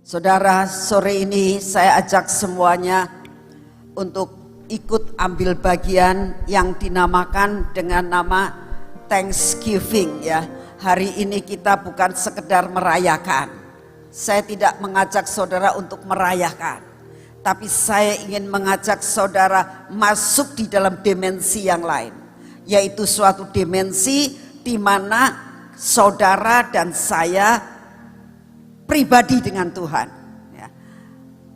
Saudara, sore ini saya ajak semuanya untuk ikut ambil bagian yang dinamakan dengan nama Thanksgiving ya. Hari ini kita bukan sekedar merayakan. Saya tidak mengajak saudara untuk merayakan, tapi saya ingin mengajak saudara masuk di dalam dimensi yang lain, yaitu suatu dimensi di mana saudara dan saya pribadi dengan Tuhan. Ya.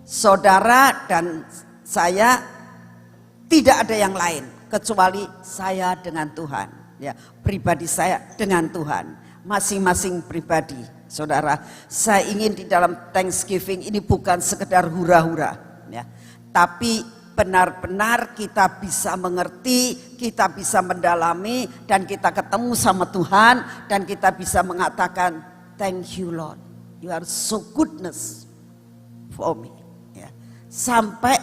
Saudara dan saya tidak ada yang lain kecuali saya dengan Tuhan. Ya, pribadi saya dengan Tuhan, masing-masing pribadi. Saudara, saya ingin di dalam Thanksgiving ini bukan sekedar hura-hura, ya, tapi benar-benar kita bisa mengerti, kita bisa mendalami, dan kita ketemu sama Tuhan, dan kita bisa mengatakan, thank you Lord, you are so goodness for me. Ya. Sampai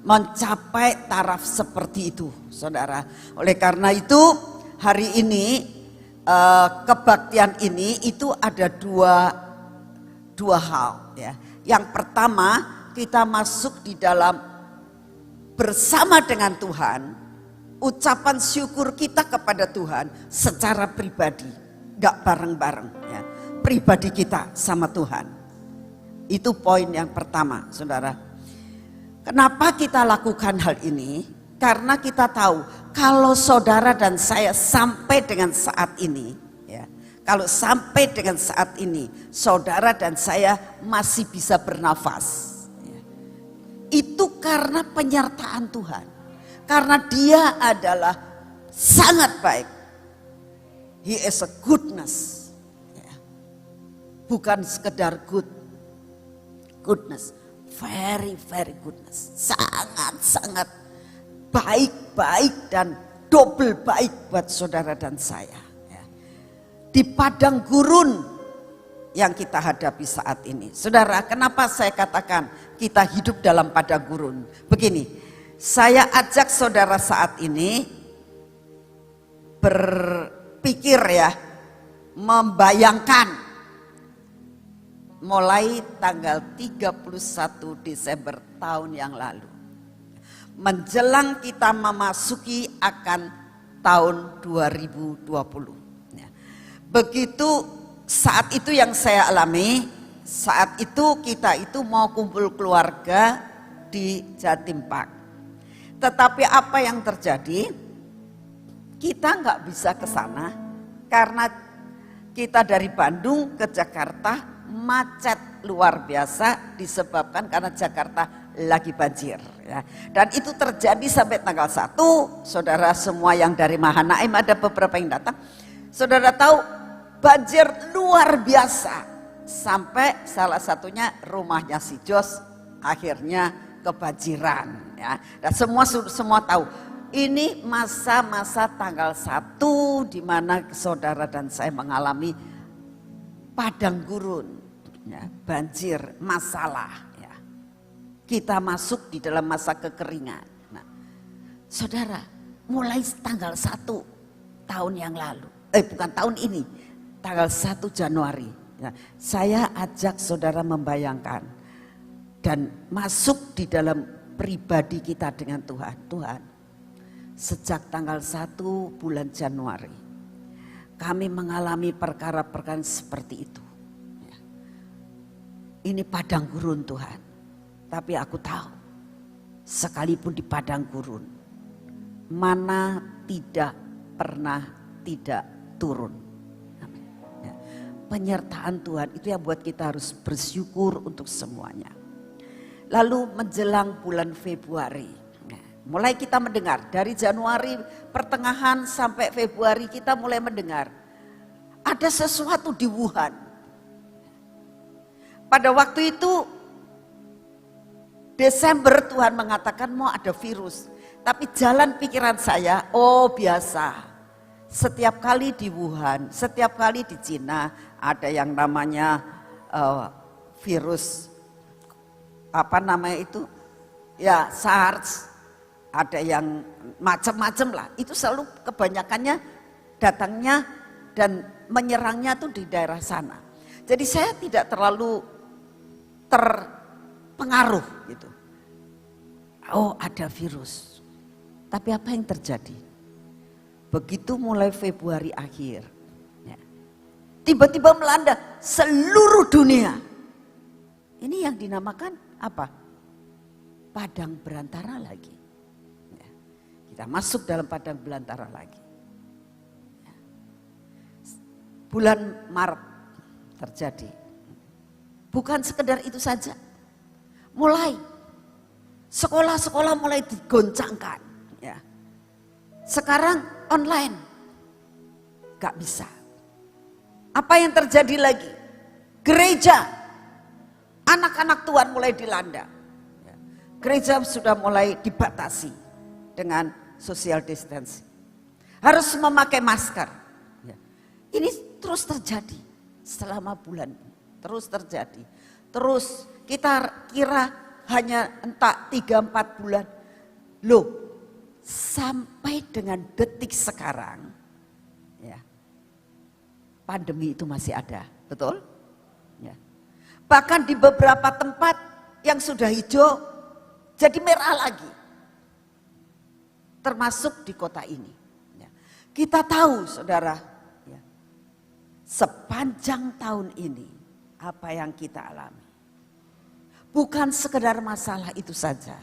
mencapai taraf seperti itu, saudara. Oleh karena itu, hari ini kebaktian ini itu ada dua hal. Ya. Yang pertama, kita masuk di dalam bersama dengan Tuhan, ucapan syukur kita kepada Tuhan secara pribadi, gak bareng-bareng. Ya. Pribadi kita sama Tuhan. Itu poin yang pertama, saudara. Kenapa kita lakukan hal ini? Karena kita tahu kalau saudara dan saya sampai dengan saat ini, ya, kalau sampai dengan saat ini, saudara dan saya masih bisa bernafas. Ya, itu karena penyertaan Tuhan. Karena Dia adalah sangat baik. He is a goodness. Bukan sekedar goodness, very goodness, sangat baik dan double baik buat saudara dan saya. Ya. Di padang gurun yang kita hadapi saat ini, saudara, kenapa saya katakan kita hidup dalam padang gurun? Begini, saya ajak saudara saat ini berpikir ya, membayangkan mulai tanggal 31 Desember tahun yang lalu. Menjelang kita memasuki akan tahun 2020. Ya. Begitu saat itu yang saya alami, saat itu kita itu mau kumpul keluarga di Jatim Park. Tetapi apa yang terjadi? Kita nggak bisa ke sana karena kita dari Bandung ke Jakarta macet luar biasa disebabkan karena Jakarta lagi banjir ya. Dan itu terjadi sampai tanggal 1. Saudara semua yang dari Mahanaim, ada beberapa yang datang. Saudara tahu banjir luar biasa sampai salah satunya rumahnya si Jos akhirnya kebanjiran ya. Dan semua tahu ini masa-masa tanggal 1 di mana saudara dan saya mengalami padang gurun ya, banjir, masalah. Kita masuk di dalam masa kekeringan. Nah, saudara, mulai tanggal 1 tahun yang lalu, bukan tahun ini, tanggal 1 Januari, ya, saya ajak saudara membayangkan dan masuk di dalam pribadi kita dengan Tuhan. Tuhan, sejak tanggal 1 bulan Januari, kami mengalami perkara-perkara seperti itu. Ya. Ini padang gurun Tuhan. Tapi aku tahu, sekalipun di padang gurun, mana tidak pernah tidak turun. Ya. Penyertaan Tuhan itu yang buat kita harus bersyukur untuk semuanya. Lalu menjelang bulan Februari, mulai kita mendengar dari Januari pertengahan sampai Februari kita mulai mendengar ada sesuatu di Wuhan. Pada waktu itu Desember Tuhan mengatakan mau ada virus. Tapi jalan pikiran saya, oh biasa. Setiap kali di Wuhan, setiap kali di Cina ada yang namanya virus apa namanya itu? Ya SARS. Ada yang macam-macam lah. Itu selalu kebanyakannya datangnya dan menyerangnya tuh di daerah sana. Jadi saya tidak terlalu terpengaruh gitu. Oh, ada virus. Tapi apa yang terjadi? Begitu mulai Februari akhir, ya, tiba-tiba melanda seluruh dunia. Ini yang dinamakan apa? Padang belantara lagi. Ya, kita masuk dalam padang belantara lagi. Ya. Bulan Maret terjadi. Bukan sekedar itu saja. Mulai sekolah-sekolah mulai digoncangkan. Ya. Sekarang online. Gak bisa. Apa yang terjadi lagi? Gereja. Anak-anak Tuhan mulai dilanda. Ya. Gereja sudah mulai dibatasi dengan social distancing. Harus memakai masker. Ya. Ini terus terjadi selama bulan ini. Terus terjadi. Terus kita kira hanya entah 3-4 bulan. Loh, sampai dengan detik sekarang, ya, pandemi itu masih ada, betul? Ya. Bahkan di beberapa tempat yang sudah hijau, jadi merah lagi. Termasuk di kota ini. Ya. Kita tahu, saudara, ya, sepanjang tahun ini, apa yang kita alami. Bukan sekedar masalah itu saja.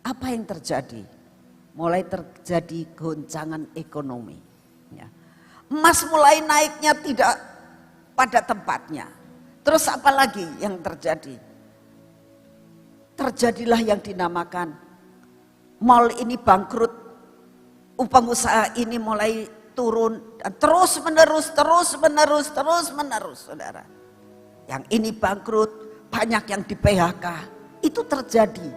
Apa yang terjadi? Mulai terjadi goncangan ekonomi. Ya. Emas mulai naiknya tidak pada tempatnya. Terus apa lagi yang terjadi? Terjadilah yang dinamakan mal ini bangkrut. Pengusaha ini mulai turun. Dan terus menerus, saudara. Yang ini bangkrut, banyak yang di PHK. Itu terjadi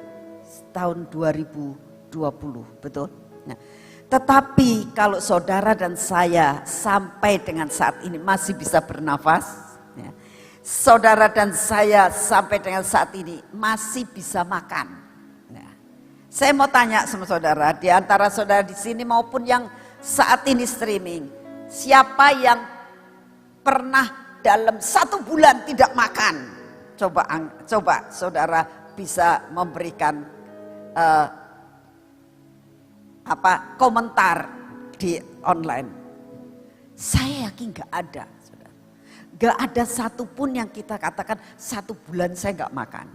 tahun 2020, betul? Nah, tetapi kalau saudara dan saya sampai dengan saat ini masih bisa bernafas, ya, saudara dan saya sampai dengan saat ini masih bisa makan. Nah, saya mau tanya sama saudara, di antara saudara di sini maupun yang saat ini streaming, siapa yang pernah dalam 1 bulan tidak makan? Coba saudara bisa memberikan komentar di online. Saya yakin gak ada, saudara. Gak ada satupun yang kita katakan 1 bulan saya gak makan.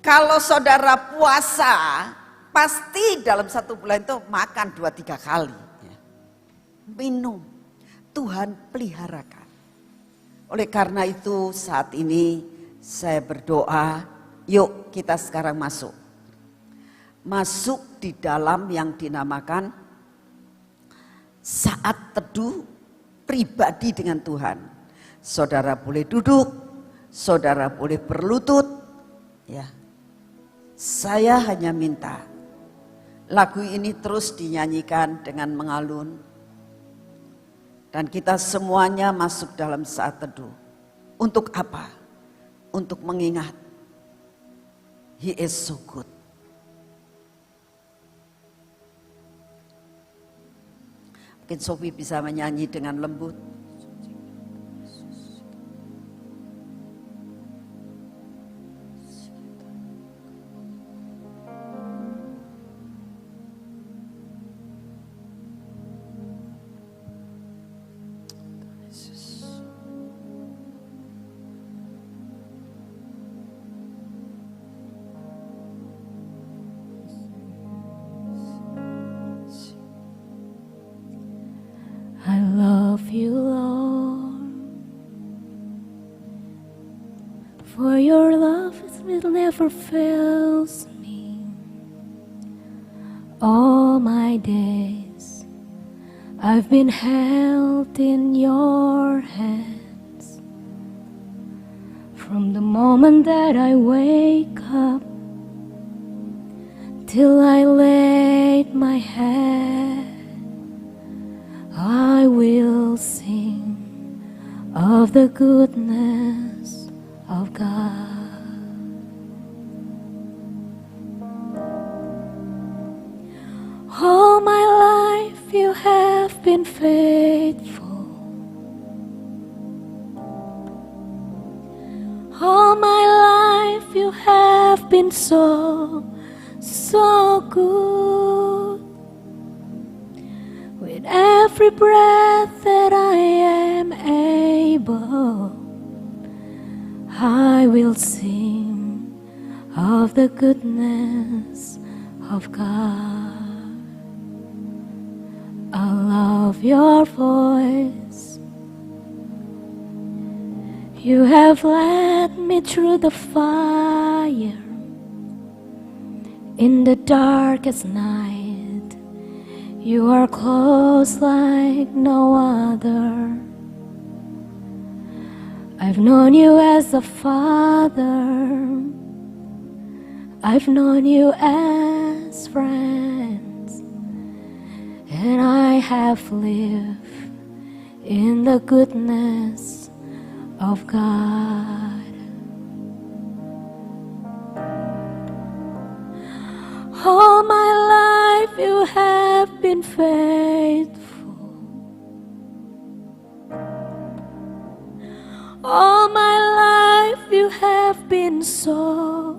Kalau saudara puasa, pasti dalam 1 bulan itu makan 2-3 kali. Minum. Tuhan peliharakan. Oleh karena itu saat ini saya berdoa, yuk kita sekarang masuk. Masuk di dalam yang dinamakan saat teduh pribadi dengan Tuhan. Saudara boleh duduk, saudara boleh berlutut. Ya. Saya hanya minta lagu ini terus dinyanyikan dengan mengalun. Dan kita semuanya masuk dalam saat teduh. Untuk apa? Untuk mengingat He is so good. Mungkin Sophie bisa menyanyi dengan lembut. I love you, Lord, for your love will never fails me. All my days I've been held in your hands. From the moment that I wake up till I laid my head, I will sing of the goodness of God. All my life you have been faithful. you have been so good. With every breath that I am able, I will sing of the goodness of God. I love your voice. You have led me through the fire in the darkest night. You are close like no other. I've known you as a father. I've known you as friends. And I have lived in the goodness of God. All my life you have been faithful. All my life you have been so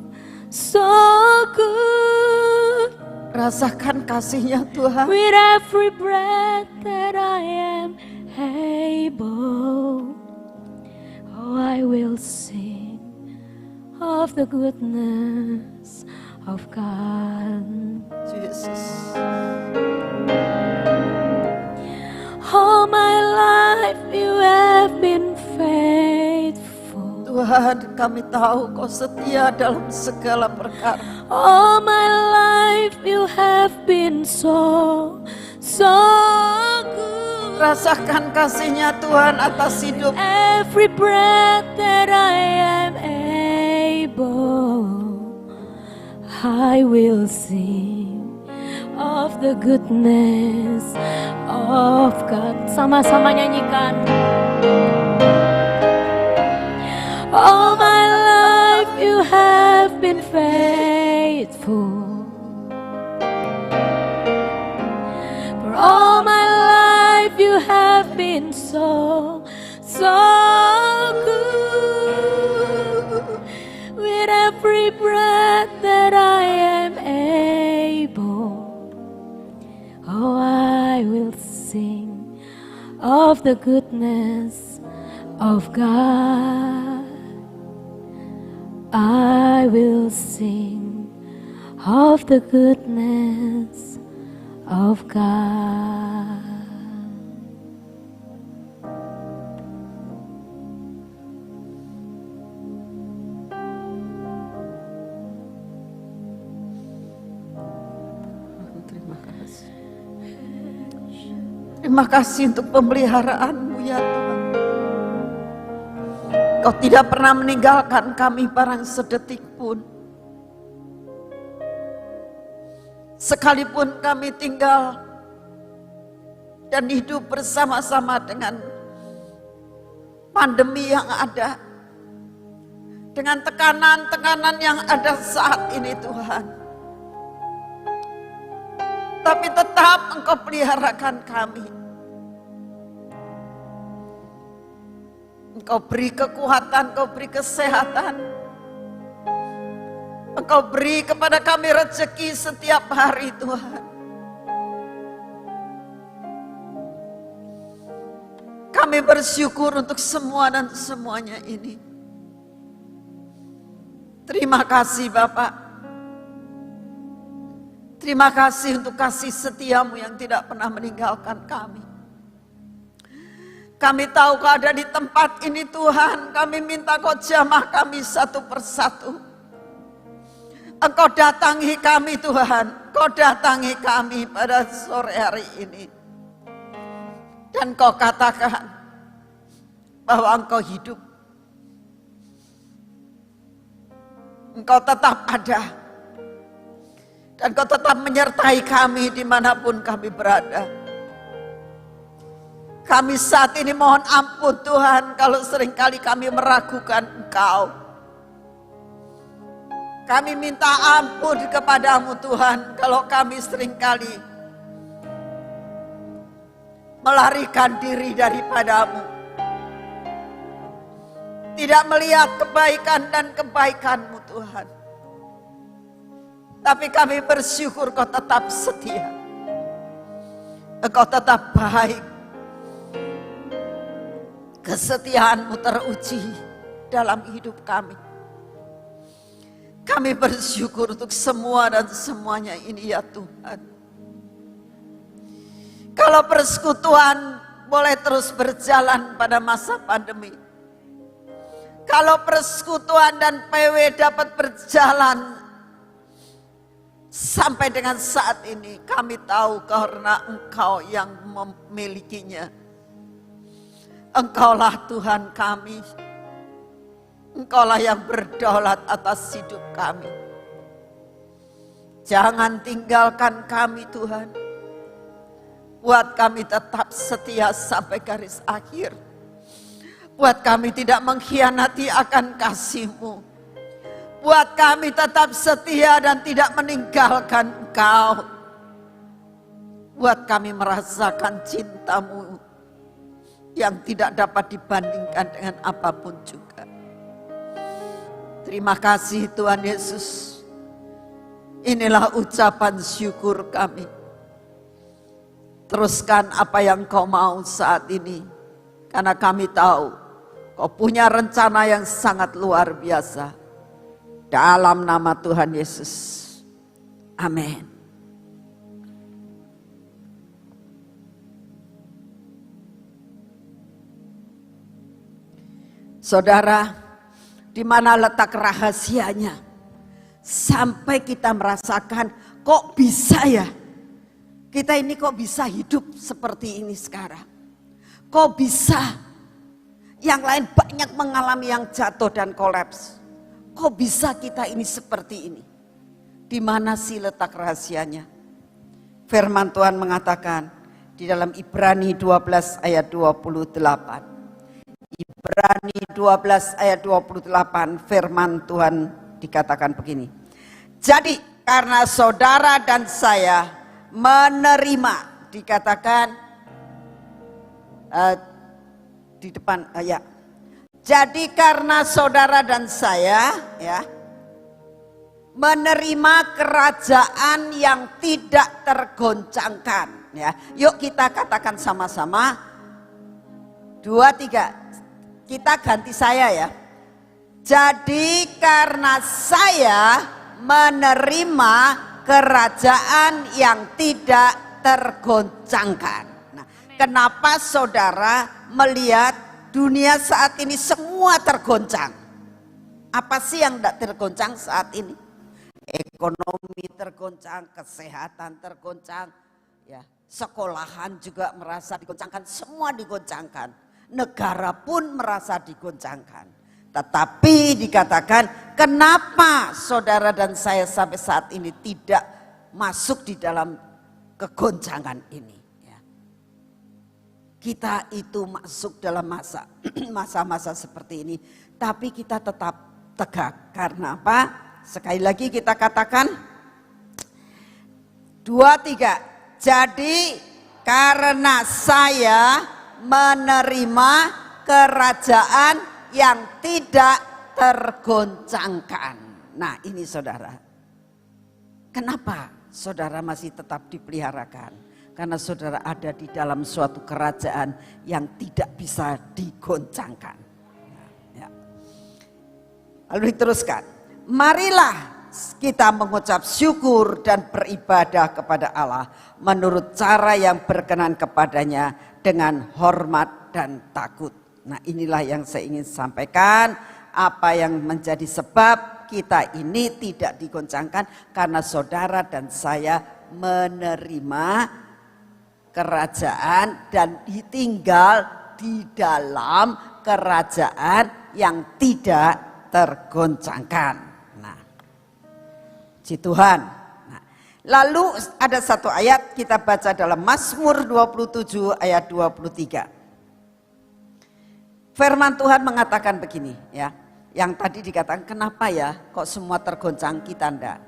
good. Rasakan kasih-Nya Tuhan. With every breath that I am able, oh, I will sing of the goodness of God. Jesus. All my life you have been faithful. Tuhan, kami tahu Kau setia dalam segala perkara. All my life you have been so good. Rasakan kasih-Nya Tuhan atas hidup. Every breath that I am able, I will sing of the goodness of God. Sama-sama nyanyikan. All my life you have been faithful. For all my life you have been so good. With every breath that I am able, oh, I will sing of the goodness of God. I will sing of the goodness of God. Terima kasih untuk pemeliharaan-Mu ya Tuhan. Kau tidak pernah meninggalkan kami barang sedetik pun. Sekalipun kami tinggal dan hidup bersama-sama dengan pandemi yang ada, dengan tekanan-tekanan yang ada saat ini Tuhan. Tapi tetap Engkau peliharakan kami. Engkau beri kekuatan, Engkau beri kesehatan. Engkau beri kepada kami rezeki setiap hari Tuhan. Kami bersyukur untuk semua dan semuanya ini. Terima kasih Bapak. Terima kasih untuk kasih setiamu yang tidak pernah meninggalkan kami. Kami tahu Kau ada di tempat ini Tuhan. Kami minta Kau jamah kami satu persatu. Engkau datangi kami Tuhan. Kau datangi kami pada sore hari ini. Dan Kau katakan bahwa Engkau hidup. Engkau tetap ada. Dan Kau tetap menyertai kami dimanapun kami berada. Kami saat ini mohon ampun Tuhan kalau seringkali kami meragukan Engkau. Kami minta ampun kepadamu Tuhan kalau kami seringkali melarikan diri daripadamu. tidak melihat kebaikan dan kebaikan-Mu Tuhan. Tapi kami bersyukur Kau tetap setia. Engkau tetap baik. Kesetiaan-Mu teruji dalam hidup kami. Kami bersyukur untuk semua dan semuanya ini ya Tuhan. Kalau persekutuan boleh terus berjalan pada masa pandemi. Kalau persekutuan dan PW dapat berjalan sampai dengan saat ini, kami tahu karena Engkau yang memilikinya. Engkaulah Tuhan kami. Engkaulah yang berdaulat atas hidup kami. Jangan tinggalkan kami Tuhan. Buat kami tetap setia sampai garis akhir. Buat kami tidak mengkhianati akan kasih-Mu. Buat kami tetap setia dan tidak meninggalkan Engkau. Buat kami merasakan cinta-Mu yang tidak dapat dibandingkan dengan apapun juga. Terima kasih Tuhan Yesus. Inilah ucapan syukur kami. Teruskan apa yang Kau mau saat ini. Karena kami tahu Kau punya rencana yang sangat luar biasa. Dalam nama Tuhan Yesus. Amin. Saudara, di mana letak rahasianya? Sampai kita merasakan kok bisa ya? Kita ini kok bisa hidup seperti ini sekarang? Kok bisa? Yang lain banyak mengalami yang jatuh dan kolaps. Kok bisa kita ini seperti ini? Di mana sih letak rahasianya? Firman Tuhan mengatakan di dalam Ibrani 12 ayat 28. Ibrani 12 ayat 28 firman Tuhan dikatakan begini. Jadi karena saudara dan saya menerima, dikatakan di depan ya. Jadi karena saudara dan saya ya menerima kerajaan yang tidak tergoncangkan ya. Yuk kita katakan sama-sama 2, 3. Kita ganti saya ya. Jadi karena saya menerima kerajaan yang tidak tergoncangkan. Nah, kenapa saudara melihat dunia saat ini semua tergoncang? Apa sih yang tidak tergoncang saat ini? Ekonomi tergoncang, kesehatan tergoncang, ya, sekolahan juga merasa digoncangkan, semua digoncangkan. Negara pun merasa digoncangkan. Tetapi dikatakan, kenapa saudara dan saya sampai saat ini tidak masuk di dalam kegoncangan ini? Ya. Kita itu masuk dalam masa-masa seperti ini, tapi kita tetap tegak. Karena apa? Sekali lagi kita katakan 2, 3. Jadi karena saya menerima kerajaan yang tidak tergoncangkan. Nah ini saudara. Kenapa saudara masih tetap dipeliharakan? Karena saudara ada di dalam suatu kerajaan yang tidak bisa digoncangkan. Ya. Lalu diteruskan. Marilah kita mengucap syukur dan beribadah kepada Allah menurut cara yang berkenan kepadanya dengan hormat dan takut. Nah inilah yang saya ingin sampaikan, apa yang menjadi sebab kita ini tidak digoncangkan karena saudara dan saya menerima kerajaan dan ditinggal di dalam kerajaan yang tidak tergoncangkan. Nah, si Tuhan. Nah, lalu ada satu ayat kita baca dalam Mazmur 27 ayat 23. Firman Tuhan mengatakan begini ya. Yang tadi dikatakan kenapa ya kok semua tergoncang, kita enggak.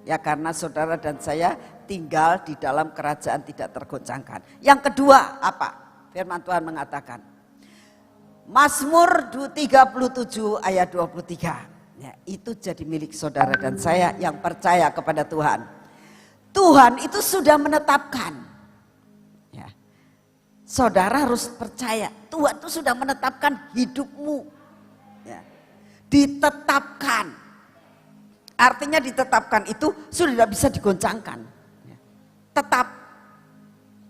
Ya karena saudara dan saya tinggal di dalam kerajaan tidak tergoncangkan. Yang kedua apa? Firman Tuhan mengatakan Mazmur 37 ayat 23. Ya, itu jadi milik saudara dan saya yang percaya kepada Tuhan. Tuhan itu sudah menetapkan. Ya. Saudara harus percaya, Tuhan itu sudah menetapkan hidupmu. Ya. Ditetapkan. Artinya ditetapkan itu sudah tidak bisa digoncangkan. Ya. Tetap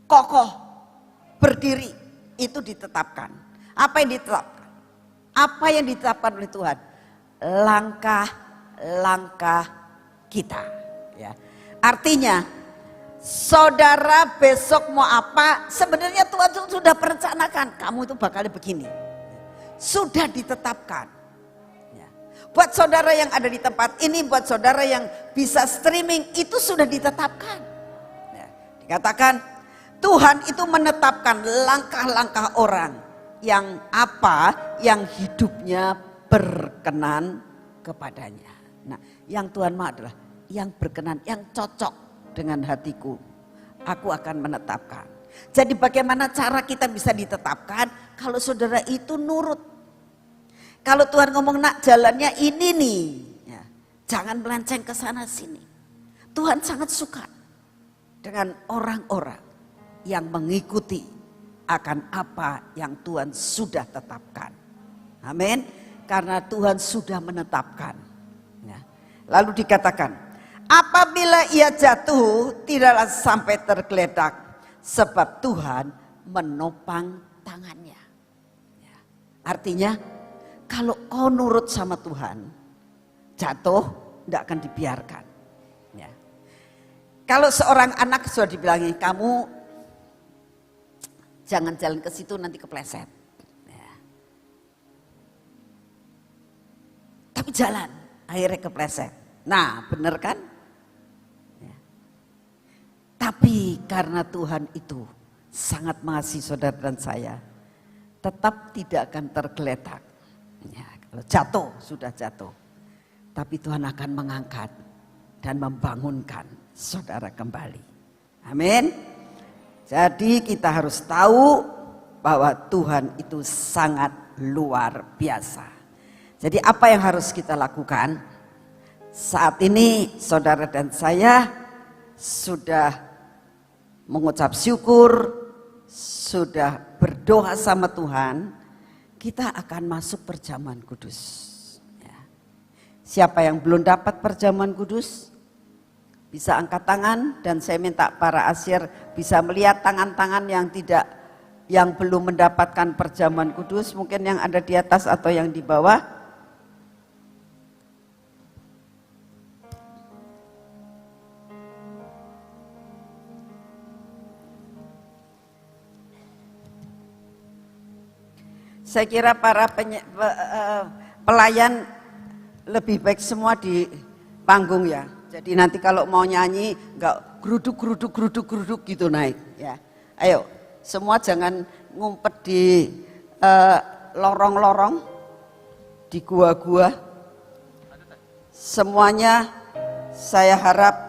kokoh, berdiri, itu ditetapkan. Apa yang ditetapkan? Apa yang ditetapkan oleh Tuhan? Langkah-langkah kita. Ya. Artinya, saudara besok mau apa? Sebenarnya Tuhan sudah perencanakan. Kamu itu bakal begini. Sudah ditetapkan. Ya. Buat saudara yang ada di tempat ini, buat saudara yang bisa streaming, itu sudah ditetapkan. Ya. Dikatakan, Tuhan itu menetapkan langkah-langkah orang yang apa? Yang hidupnya berkenan kepadanya. Nah, yang Tuhan mau adalah yang berkenan, yang cocok dengan hatiku. Aku akan menetapkan. Jadi bagaimana cara kita bisa ditetapkan? Kalau saudara itu nurut. Kalau Tuhan ngomong, nak jalannya ini nih. Ya, jangan melenceng ke sana sini. Tuhan sangat suka dengan orang-orang yang mengikuti akan apa yang Tuhan sudah tetapkan. Amin. Karena Tuhan sudah menetapkan. Ya. Lalu dikatakan, apabila ia jatuh tidaklah sampai tergeletak, sebab Tuhan menopang tangannya. Ya. Artinya kalau kau nurut sama Tuhan, jatuh tidak akan dibiarkan. Ya. Kalau seorang anak sudah dibilangi, kamu jangan jalan ke situ nanti kepleset. Tapi jalan, akhirnya kepleset. Nah, benar kan? Ya. Tapi karena Tuhan itu sangat mengasihi saudara dan saya, tetap tidak akan tergeletak. Ya, kalau jatuh, sudah jatuh. Tapi Tuhan akan mengangkat dan membangunkan saudara kembali. Amin. Jadi kita harus tahu bahwa Tuhan itu sangat luar biasa. Jadi apa yang harus kita lakukan? Saat ini saudara dan saya sudah mengucap syukur, sudah berdoa sama Tuhan, kita akan masuk perjamuan kudus. Ya. Siapa yang belum dapat perjamuan kudus? Bisa angkat tangan dan saya minta para asyir bisa melihat tangan-tangan yang belum mendapatkan perjamuan kudus, mungkin yang ada di atas atau yang di bawah. Saya kira para pelayan lebih baik semua di panggung ya. Jadi nanti kalau mau nyanyi enggak geruduk gitu naik ya. Ayo, semua jangan ngumpet di lorong-lorong, di gua-gua. Semuanya saya harap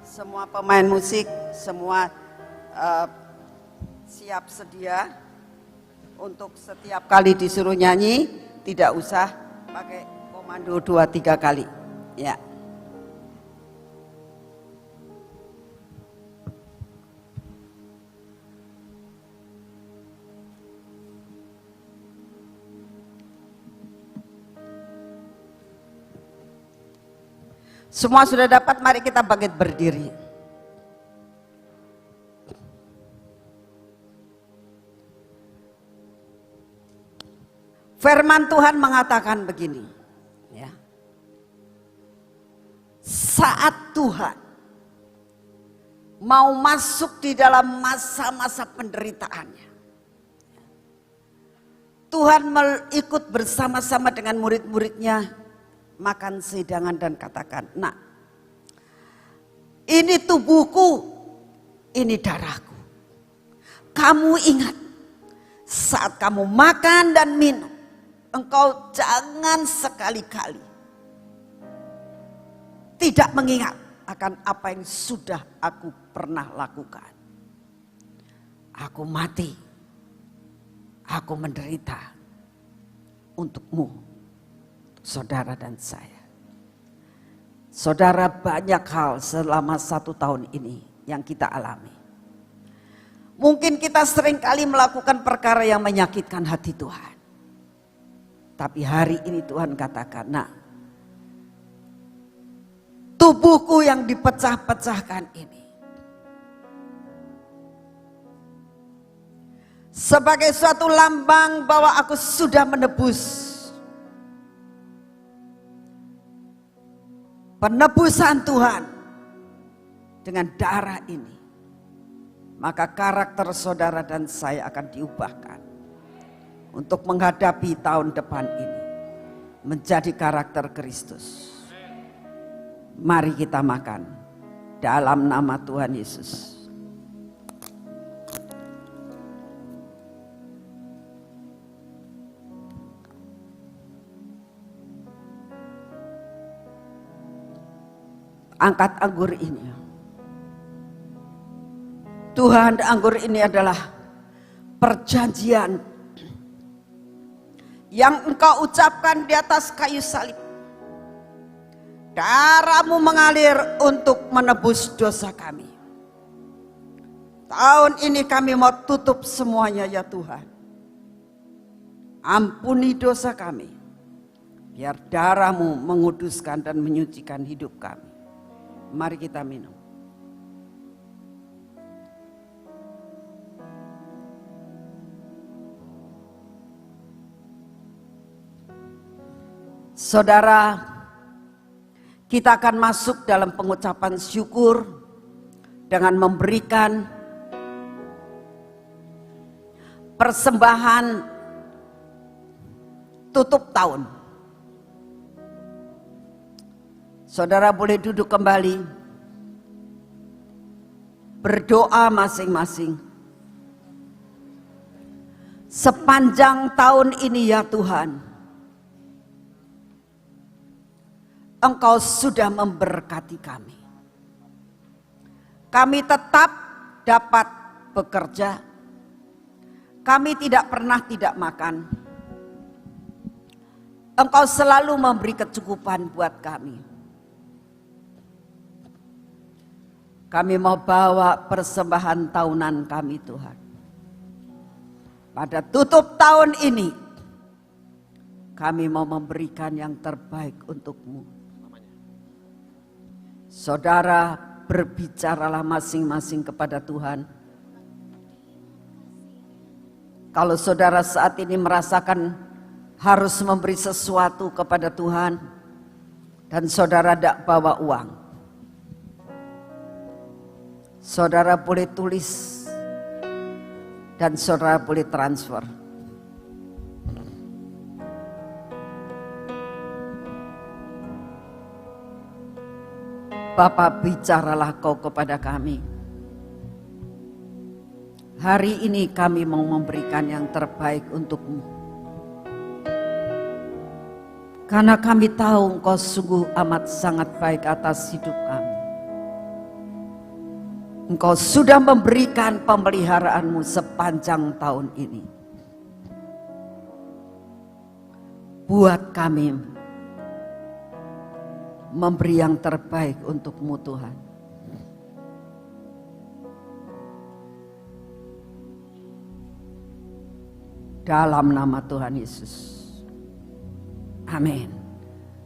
semua pemain musik semua siap sedia. Untuk setiap kali disuruh nyanyi, tidak usah pakai komando 2-3 kali. Ya. Semua sudah dapat, mari kita bangkit berdiri. Firman Tuhan mengatakan begini, ya. Saat Tuhan mau masuk di dalam masa-masa penderitaannya, Tuhan ikut bersama-sama dengan murid-muridnya makan hidangan dan katakan, nah ini tubuhku, ini darahku. Kamu ingat saat kamu makan dan minum, engkau jangan sekali-kali tidak mengingat akan apa yang sudah aku pernah lakukan. Aku mati, aku menderita, untukmu, saudara dan saya. Saudara, banyak hal selama 1 tahun ini yang kita alami. Mungkin kita seringkali melakukan perkara yang menyakitkan hati Tuhan. Tapi hari ini Tuhan katakan, nah, tubuhku yang dipecah-pecahkan ini sebagai suatu lambang bahwa aku sudah menebus. Penebusan Tuhan dengan darah ini, maka karakter saudara dan saya akan diubahkan untuk menghadapi tahun depan ini menjadi karakter Kristus. Mari kita makan dalam nama Tuhan Yesus. Angkat anggur ini. Tuhan, anggur ini adalah perjanjian yang Engkau ucapkan di atas kayu salib. Darah-Mu mengalir untuk menebus dosa kami. Tahun ini kami mau tutup semuanya ya Tuhan. Ampuni dosa kami. Biar darah-Mu menguduskan dan menyucikan hidup kami. Mari kita minum. Saudara, kita akan masuk dalam pengucapan syukur dengan memberikan persembahan tutup tahun. Saudara boleh duduk kembali, berdoa masing-masing. Sepanjang tahun ini ya Tuhan, Engkau sudah memberkati kami. Kami tetap dapat bekerja. Kami tidak pernah tidak makan. Engkau selalu memberi kecukupan buat kami. Kami mau bawa persembahan tahunan kami Tuhan. Pada tutup tahun ini, kami mau memberikan yang terbaik untuk-Mu. Saudara, berbicaralah masing-masing kepada Tuhan. Kalau saudara saat ini merasakan harus memberi sesuatu kepada Tuhan, dan saudara tidak bawa uang, saudara boleh tulis dan saudara boleh transfer. Bapa, bicaralah Kau kepada kami. Hari ini kami mau memberikan yang terbaik untuk-Mu. Karena kami tahu Engkau sungguh amat sangat baik atas hidup kami. Engkau sudah memberikan pemeliharaan-Mu sepanjang tahun ini. Buat kami memberi yang terbaik untuk-Mu Tuhan. Dalam nama Tuhan Yesus. Amin.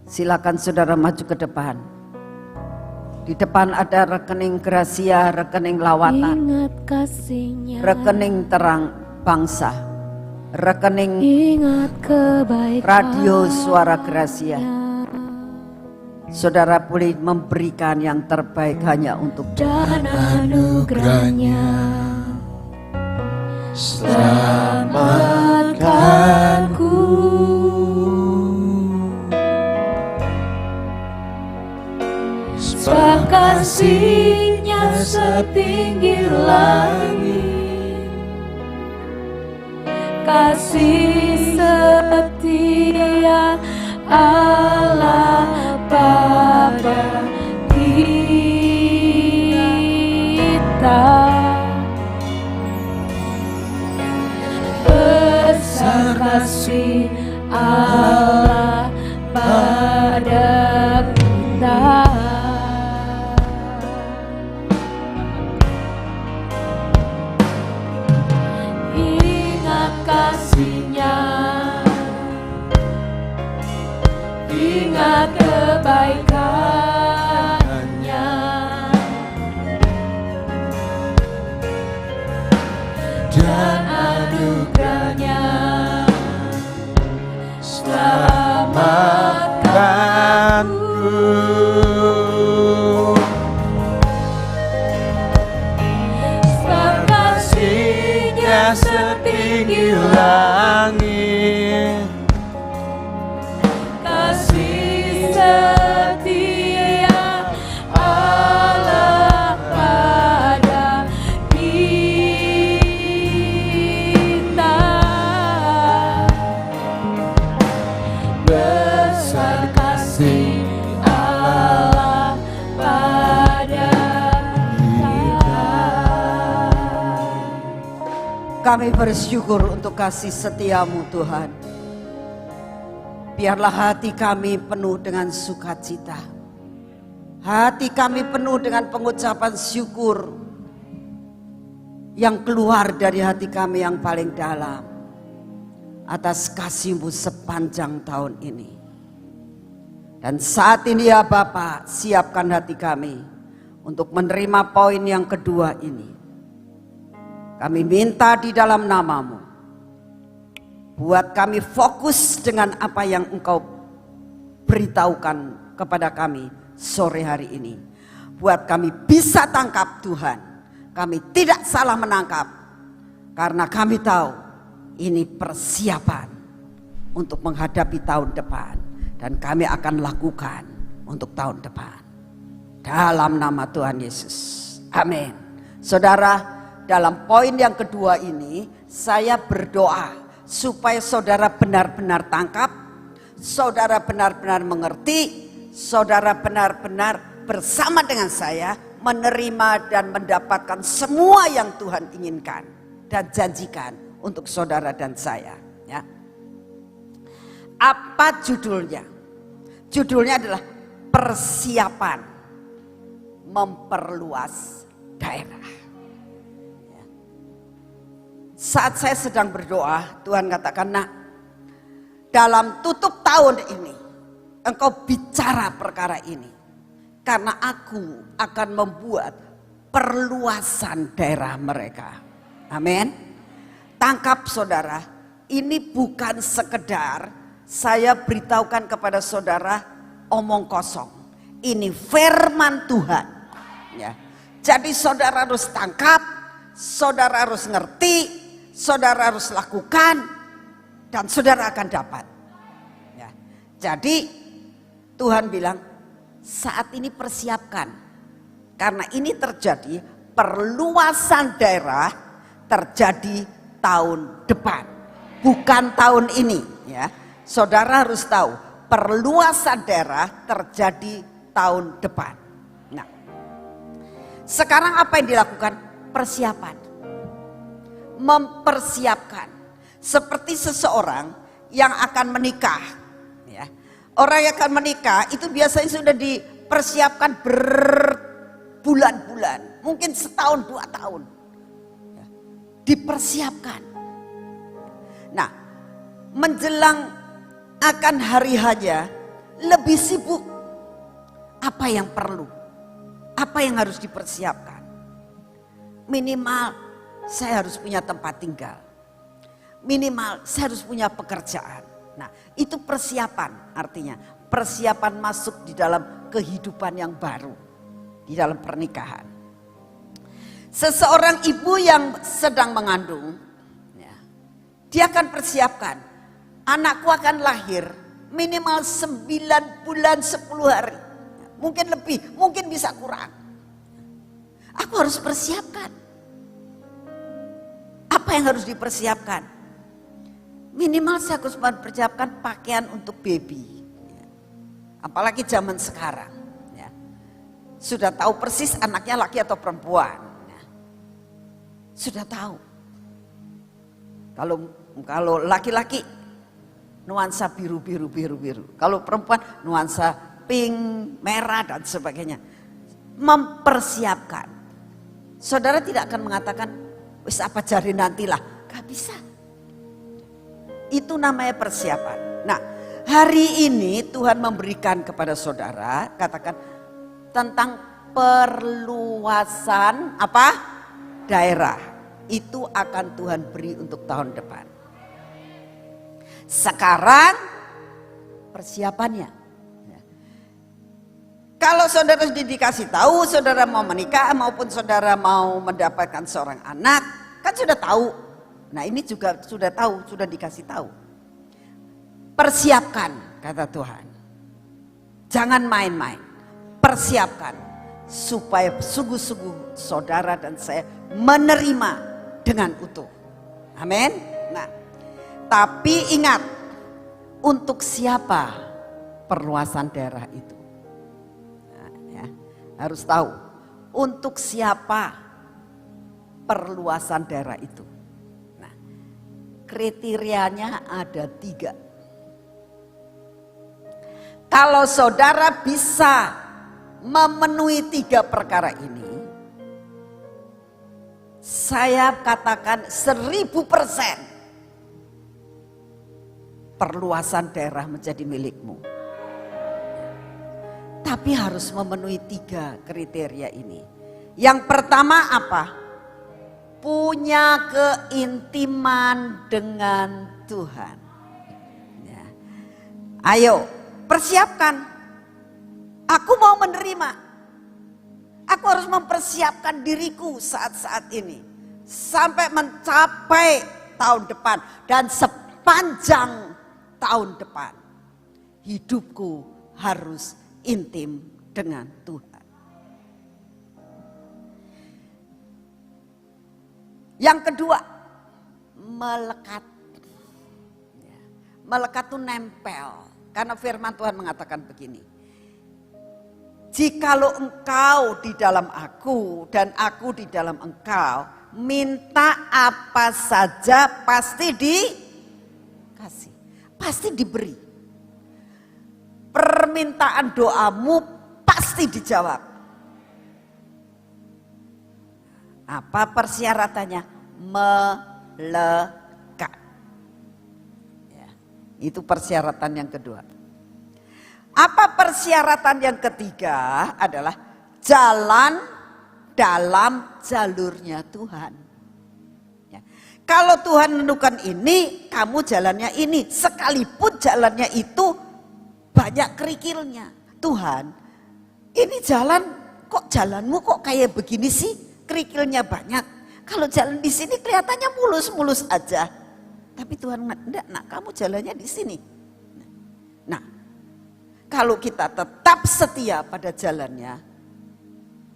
Silakan saudara maju ke depan. Di depan ada rekening Gracia, rekening lawatan, Ingat kasih-Nya, rekening terang bangsa, rekening ingat kebaikan radio suara Gracia. Saudara boleh memberikan yang terbaik hanya untuk dan anugerahnya. Selamatkanku, sebab kasih-Nya setinggi langit, kasih setia Allah pada kita. Besar kasih Allah pada kita. Ingat kasih-Nya, ingat kebaikan-Nya, dan anugerah-Nya. Selamatkanku, sebab kasih-Nya setinggi langit, kasih setia Allah pada kita. Besar kasih Allah pada kita. Kami bersyukur untuk kasih setia-Mu Tuhan. Biarlah hati kami penuh dengan sukacita. Hati kami penuh dengan pengucapan syukur yang keluar dari hati kami yang paling dalam atas kasih-Mu sepanjang tahun ini. Dan saat ini ya Bapa, siapkan hati kami untuk menerima poin yang kedua ini. Kami minta di dalam nama-Mu, buat kami fokus dengan apa yang Engkau beritahukan kepada kami sore hari ini. Buat kami bisa tangkap Tuhan. Kami tidak salah menangkap. Karena kami tahu ini persiapan untuk menghadapi tahun depan. Dan kami akan lakukan untuk tahun depan. Dalam nama Tuhan Yesus. Amin. Saudara, dalam poin yang kedua ini saya berdoa supaya saudara benar-benar tangkap, saudara benar-benar mengerti, saudara benar-benar bersama dengan saya menerima dan mendapatkan semua yang Tuhan inginkan dan janjikan untuk saudara dan saya. Ya. Apa judulnya? Judulnya adalah persiapan memperluas daerah. Saat saya sedang berdoa, Tuhan katakan, "Nak, dalam tutup tahun ini, engkau bicara perkara ini. Karena aku akan membuat perluasan daerah mereka." Amin. Tangkap saudara, ini bukan sekedar saya beritahukan kepada saudara omong kosong. Ini firman Tuhan. Ya. Jadi saudara harus tangkap, saudara harus ngerti, saudara harus lakukan, dan saudara akan dapat. Ya. Jadi Tuhan bilang saat ini persiapkan. Karena ini terjadi perluasan daerah terjadi tahun depan. Bukan tahun ini. Ya. Saudara harus tahu perluasan daerah terjadi tahun depan. Nah, sekarang apa yang dilakukan? Persiapan. Mempersiapkan seperti seseorang yang akan menikah, ya. Orang yang akan menikah itu biasanya sudah dipersiapkan berbulan-bulan, mungkin setahun 2 tahun, ya. Dipersiapkan. Nah, menjelang akan hari hanya lebih sibuk. Apa yang perlu? Apa yang harus dipersiapkan? Minimal saya harus punya tempat tinggal. Minimal saya harus punya pekerjaan. Nah, itu persiapan, artinya persiapan masuk di dalam kehidupan yang baru, di dalam pernikahan. Seseorang ibu yang sedang mengandung, ya, dia akan persiapkan, anakku akan lahir minimal 9 bulan 10 hari. Mungkin lebih, mungkin bisa kurang. Aku harus persiapkan. Apa yang harus dipersiapkan? Minimal saya harus mempersiapkan pakaian untuk baby. Apalagi zaman sekarang. Ya. Sudah tahu persis anaknya laki atau perempuan. Ya. Sudah tahu. Kalau laki-laki nuansa biru. Kalau perempuan nuansa pink, merah dan sebagainya. Mempersiapkan. Saudara tidak akan mengatakan, wis apa jari nantilah. Gak bisa. Itu namanya persiapan. Nah, hari ini Tuhan memberikan kepada saudara, katakan tentang perluasan apa? Daerah. Itu akan Tuhan beri untuk tahun depan. Sekarang persiapannya. Kalau saudara sudah dikasih tahu, saudara mau menikah maupun saudara mau mendapatkan seorang anak, kan sudah tahu. Nah ini juga sudah tahu, sudah dikasih tahu. Persiapkan, kata Tuhan. Jangan main-main. Persiapkan supaya sungguh-sungguh saudara dan saya menerima dengan utuh. Amin. Nah, tapi ingat, untuk siapa perluasan daerah itu? Harus tahu untuk siapa perluasan daerah itu. Nah, kriterianya ada 3. Kalau saudara bisa memenuhi 3 perkara ini, saya katakan 1000% perluasan daerah menjadi milikmu. Tapi harus memenuhi 3 kriteria ini. Yang pertama apa? Punya keintiman dengan Tuhan. Ya. Ayo persiapkan. Aku mau menerima. Aku harus mempersiapkan diriku saat-saat ini. Sampai mencapai tahun depan. Dan sepanjang tahun depan. Hidupku harus intim dengan Tuhan. Yang kedua, melekat. Melekat itu nempel. Karena firman Tuhan mengatakan begini. Jikalau engkau di dalam aku dan aku di dalam engkau, minta apa saja pasti dikasih. Pasti diberi. Permintaan doamu pasti dijawab. Apa persyaratannya? Melekat. Ya, itu persyaratan yang kedua. Apa persyaratan yang ketiga? Adalah jalan dalam jalurnya Tuhan. Ya. Kalau Tuhan menentukan ini, kamu jalannya ini. Sekalipun jalannya itu banyak kerikilnya. Tuhan, ini jalan kok jalanmu kok kayak begini sih? Kerikilnya banyak. Kalau jalan di sini kelihatannya mulus-mulus aja. Tapi Tuhan enggak, nak kamu jalannya di sini. Nah, kalau kita tetap setia pada jalannya,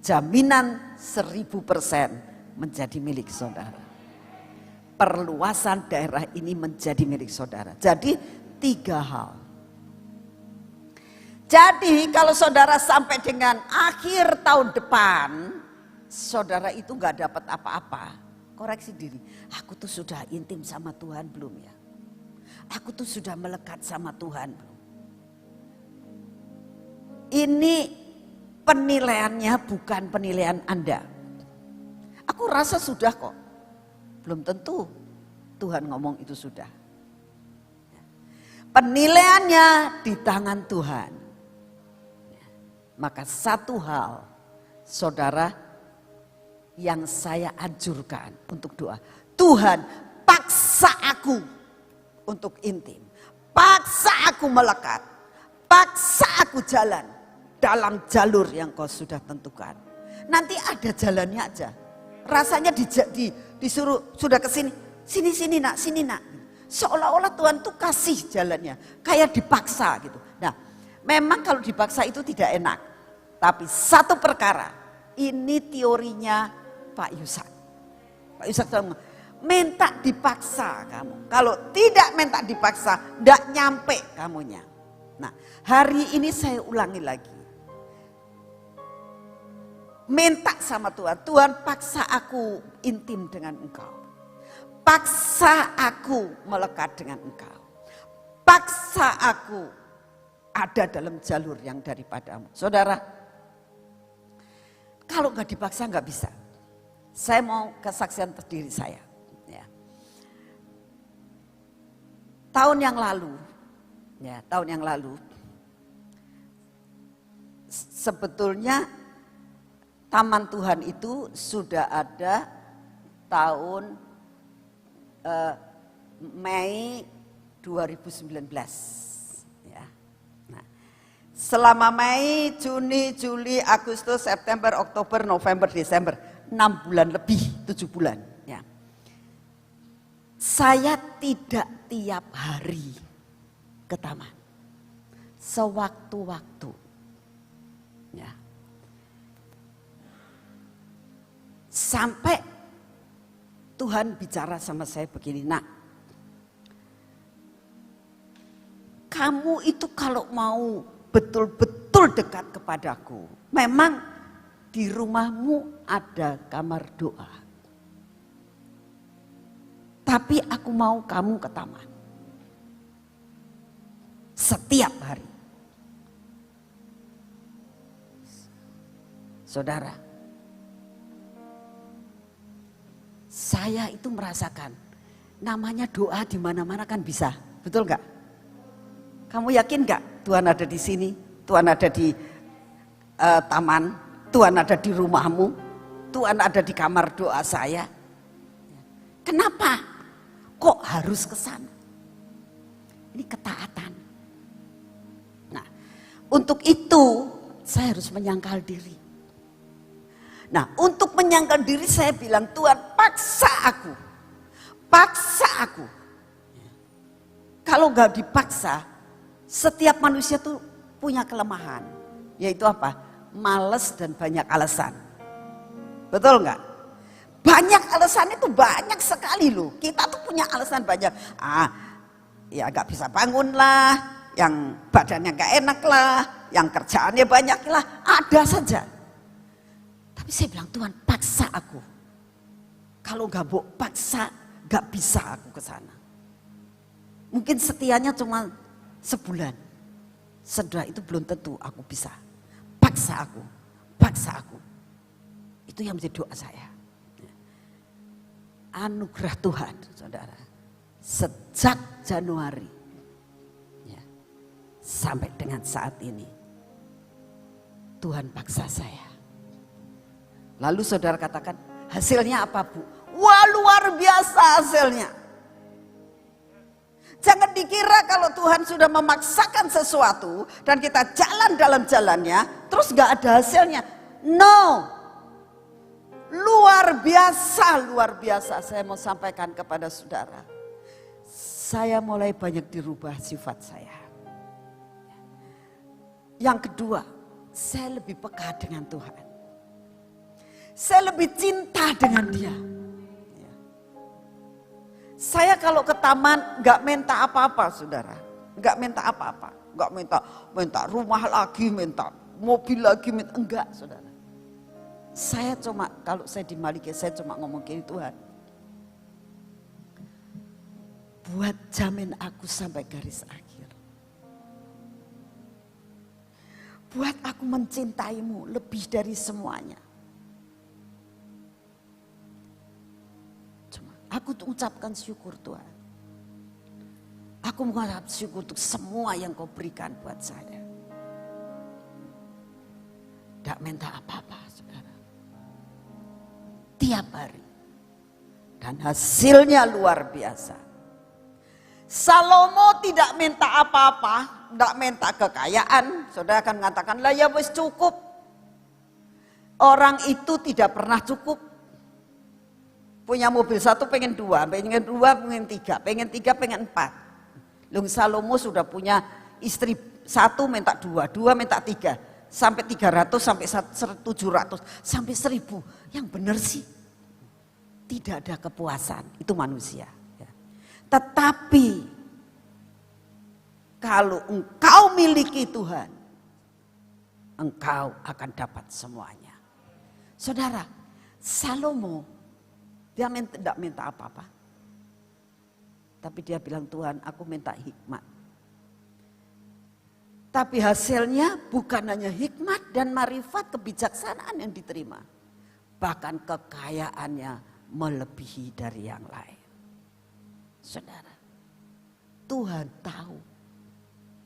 jaminan 1000% menjadi milik saudara. Perluasan daerah ini menjadi milik saudara. Jadi 3 hal. Jadi kalau saudara sampai dengan akhir tahun depan, saudara itu gak dapat apa-apa, koreksi diri. Aku tuh sudah intim sama Tuhan belum ya? Aku tuh sudah melekat sama Tuhan belum? Ini penilaiannya bukan penilaian Anda. Aku rasa sudah kok. Belum tentu Tuhan ngomong itu sudah. Penilaiannya di tangan Tuhan. Maka satu hal, saudara, yang saya anjurkan untuk doa. Tuhan, paksa aku untuk intim. Paksa aku melekat. Paksa aku jalan dalam jalur yang kau sudah tentukan. Nanti ada jalannya aja. Rasanya disuruh sudah ke sini. Sini nak, sini nak. Seolah-olah Tuhan tuh kasih jalannya. Kayak dipaksa gitu. Nah, memang kalau dipaksa itu tidak enak. Tapi satu perkara, ini teorinya Pak Yusak. Pak Yusak bilang, minta dipaksa kamu. Kalau tidak minta dipaksa, tidak nyampe kamunya. Nah, hari ini saya ulangi lagi. Minta sama Tuhan, Tuhan paksa aku intim dengan engkau. Paksa aku melekat dengan engkau. paksa aku ada dalam jalur yang daripadamu. Saudara, kalau nggak dipaksa nggak bisa. Saya mau kesaksian diri saya. Ya. Tahun yang lalu, sebetulnya Taman Tuhan itu sudah ada tahun Mei 2019. Ya. Nah, selama Mei, Juni, Juli, Agustus, September, Oktober, November, Desember, 6 bulan lebih, 7 bulan. Ya. Saya tidak tiap hari ke taman, sewaktu-waktu. Ya. Sampai Tuhan bicara sama saya begini, nak, kamu itu kalau mau betul-betul dekat kepadaku, memang di rumahmu ada kamar doa. Tapi aku mau kamu ke taman. Setiap hari. Saudara, saya itu merasakan namanya doa di mana-mana kan bisa. Betul nggak? Kamu yakin nggak Tuhan ada di sini? Tuhan ada di taman? Tuhan ada di rumahmu, Tuhan ada di kamar doa saya. Kenapa? Kok harus ke sana? Ini ketaatan. Nah, untuk itu saya harus menyangkal diri. Nah, untuk menyangkal diri saya bilang, Tuhan paksa aku. Paksa aku. Kalau gak dipaksa, setiap manusia tuh punya kelemahan. Yaitu apa? Males dan banyak alasan. Betul nggak? Banyak alasan itu banyak sekali loh. Kita tuh punya alasan banyak. Ya nggak bisa bangun lah, yang badannya nggak enak lah, yang kerjaannya banyak lah, ada saja. Tapi saya bilang, Tuhan paksa aku. Kalau nggak paksa, nggak bisa aku ke sana. Mungkin setianya cuma sebulan. Setelah itu belum tentu aku bisa. Paksa aku. Itu yang menjadi doa saya. Anugerah Tuhan, saudara. Sejak Januari ya, sampai dengan saat ini, Tuhan paksa saya. Lalu saudara katakan, hasilnya apa, Bu? Wah, luar biasa hasilnya. Jangan dikira kalau Tuhan sudah memaksakan sesuatu dan kita jalan dalam jalannya, terus gak ada hasilnya. No. Luar biasa saya mau sampaikan kepada saudara. Saya mulai banyak dirubah sifat saya. Yang kedua, saya lebih peka dengan Tuhan. Saya lebih cinta dengan Dia. Saya kalau ke taman gak minta apa-apa, saudara. Gak minta apa-apa. Gak minta rumah lagi, minta mobil lagi, enggak, saudara. Saya cuma, kalau saya di Maliki, saya cuma ngomong gini, Tuhan, buat jamin aku sampai garis akhir. Buat aku mencintaimu lebih dari semuanya. Aku ucapkan syukur, Tuhan. Aku mengucap syukur untuk semua yang Kau berikan buat saya. Tidak minta apa-apa, saudara. Tiap hari. Dan hasilnya luar biasa. Salomo tidak minta apa-apa, tidak minta kekayaan. Saudara akan mengatakan, lah ya wis cukup. Orang itu tidak pernah cukup. Punya mobil satu pengen dua, pengen tiga, pengen empat. Lung Salomo sudah punya istri satu minta dua, dua minta tiga, sampai 300, sampai 700, sampai 1000. Yang benar sih tidak ada kepuasan, itu manusia. Tetapi kalau engkau miliki Tuhan, engkau akan dapat semuanya. Saudara, Salomo dia tidak minta apa-apa. Tapi dia bilang, Tuhan, aku minta hikmat. Tapi hasilnya bukan hanya hikmat dan marifat kebijaksanaan yang diterima. Bahkan kekayaannya melebihi dari yang lain. Saudara, Tuhan tahu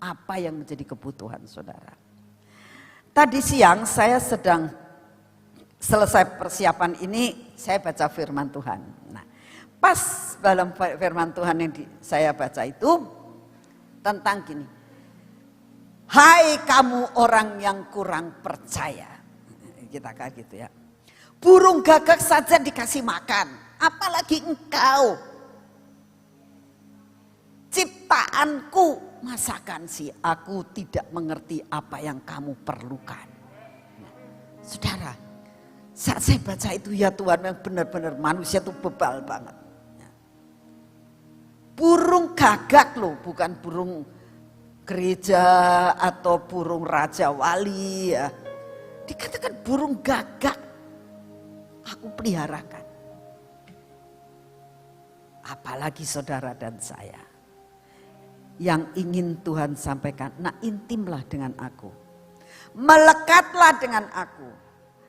apa yang menjadi kebutuhan saudara. Tadi siang saya sedang selesai persiapan ini, saya baca firman Tuhan. Nah, pas dalam firman Tuhan yang saya baca itu tentang gini. Hai kamu orang yang kurang percaya. Kita kayak gitu ya. Burung gagak saja dikasih makan, apalagi engkau. Ciptaanku, masakan sih aku tidak mengerti apa yang kamu perlukan. Nah, saudara, saat saya baca itu ya Tuhan, yang benar-benar manusia itu bebal banget. Burung gagak loh, bukan burung gereja atau burung raja wali ya. Dikatakan burung gagak aku peliharakan. Apalagi saudara dan saya yang ingin Tuhan sampaikan, nah intimlah dengan aku, melekatlah dengan aku,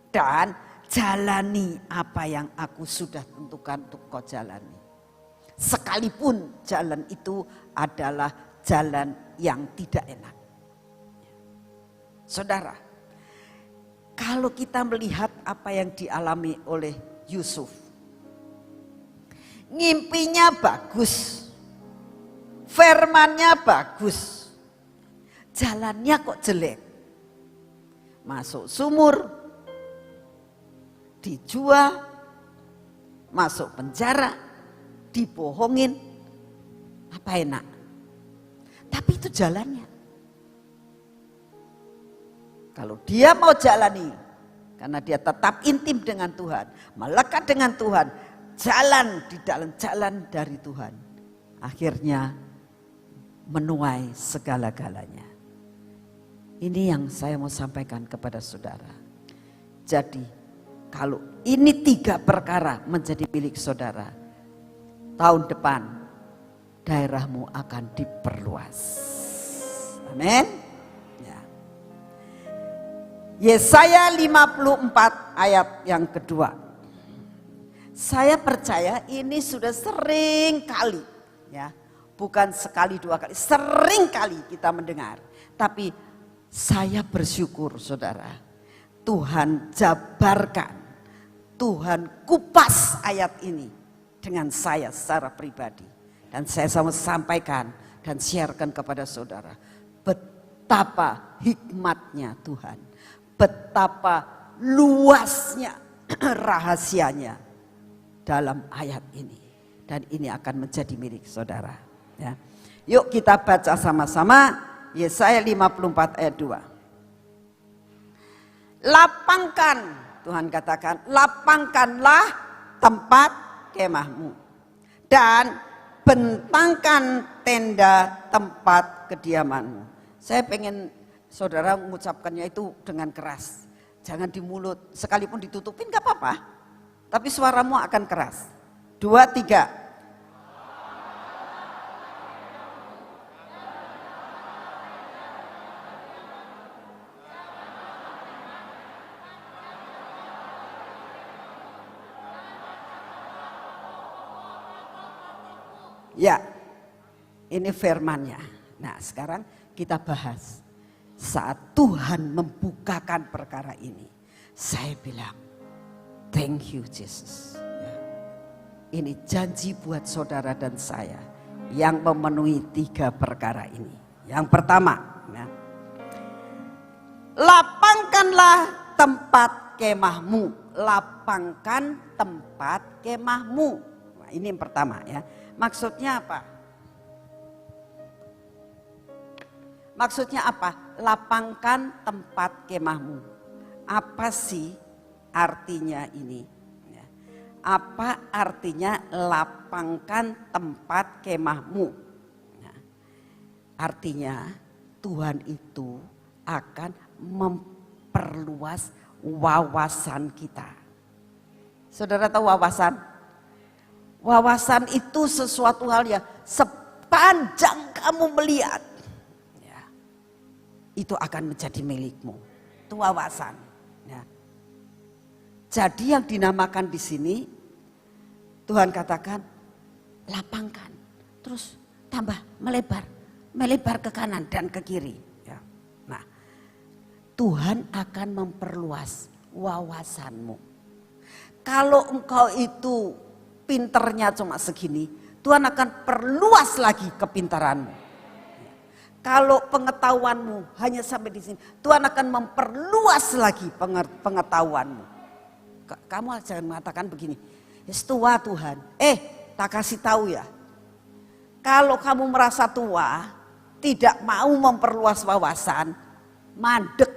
dan jalani apa yang aku sudah tentukan untuk kau jalani. Sekalipun jalan itu adalah jalan yang tidak enak. Saudara, kalau kita melihat apa yang dialami oleh Yusuf, ngimpinya bagus, firmannya bagus, jalannya kok jelek. Masuk sumur, dijual, masuk penjara, dibohongin, apa enak. Tapi itu jalannya. Kalau dia mau jalani, karena dia tetap intim dengan Tuhan, melekat dengan Tuhan, jalan di dalam jalan dari Tuhan, akhirnya menuai segala-galanya. Ini yang saya mau sampaikan kepada saudara. Jadi kalau ini 3 perkara menjadi milik saudara, tahun depan daerahmu akan diperluas. Amin. Ya. Yesaya 54 ayat yang kedua. Saya percaya ini sudah sering kali, ya, bukan sekali 2 kali, sering kali kita mendengar. Tapi saya bersyukur saudara, Tuhan jabarkan, Tuhan kupas ayat ini dengan saya secara pribadi. Dan saya sama sampaikan dan sharekan kepada saudara. Betapa hikmatnya Tuhan. Betapa luasnya rahasianya dalam ayat ini. Dan ini akan menjadi milik saudara. Ya. Yuk kita baca sama-sama Yesaya 54 ayat 2. Lapangkan, Tuhan katakan, lapangkanlah tempat kemahmu. Dan bentangkan tenda tempat kediamanmu. Saya pengen saudara mengucapkannya itu dengan keras. Jangan di mulut, sekalipun ditutupin gak apa-apa. Tapi suaramu akan keras. 2, 3. Ya, ini firmannya. Nah sekarang kita bahas. Saat Tuhan membukakan perkara ini, saya bilang, thank you Jesus. Ya. Ini janji buat saudara dan saya yang memenuhi 3 perkara ini. Yang pertama, ya, lapangkanlah tempat kemahmu. Lapangkan tempat kemahmu. Nah, ini yang pertama ya. Maksudnya apa? Maksudnya apa? Lapangkan tempat kemahmu. Apa sih artinya ini? Apa artinya lapangkan tempat kemahmu? Nah, artinya Tuhan itu akan memperluas wawasan kita. Saudara tahu wawasan? Wawasan itu sesuatu hal yang sepanjang kamu melihat. Ya. itu akan menjadi milikmu. Itu wawasan. Ya. Jadi yang dinamakan di sini, Tuhan katakan lapangkan, terus tambah melebar ke kanan dan ke kiri. Ya. Nah, Tuhan akan memperluas wawasanmu. Kalau engkau itu pinternya cuma segini, Tuhan akan perluas lagi kepintaranmu. Kalau pengetahuanmu hanya sampai di sini, Tuhan akan memperluas lagi pengetahuanmu. Kamu jangan mengatakan begini, "Yes, tua Tuhan." Tak kasih tahu ya. Kalau kamu merasa tua, tidak mau memperluas wawasan, mandek.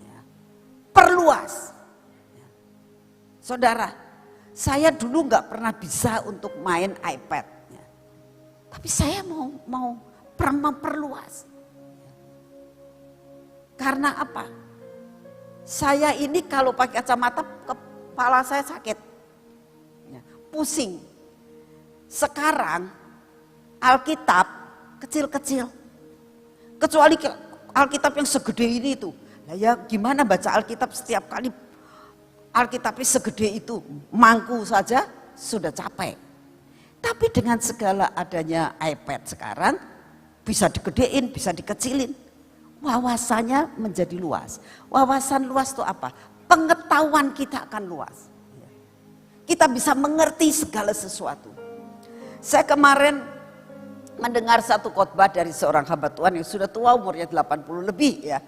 Ya. Perluas. Ya. Saudara, saya dulu nggak pernah bisa untuk main iPad. Ya. Tapi saya mau memperluas. Karena apa? Saya ini kalau pakai kacamata kepala saya sakit. Ya, pusing. Sekarang Alkitab kecil-kecil. Kecuali Alkitab yang segede ini itu. Nah ya gimana baca Alkitab setiap kali Alkitabnya segede itu. Mangku saja sudah capek. Tapi dengan segala adanya iPad sekarang, bisa digedein, bisa dikecilin. Wawasannya menjadi luas. Wawasan luas itu apa? Pengetahuan kita akan luas. Kita bisa mengerti segala sesuatu. Saya kemarin mendengar satu khotbah dari seorang hamba Tuhan yang sudah tua, umurnya 80 lebih ya.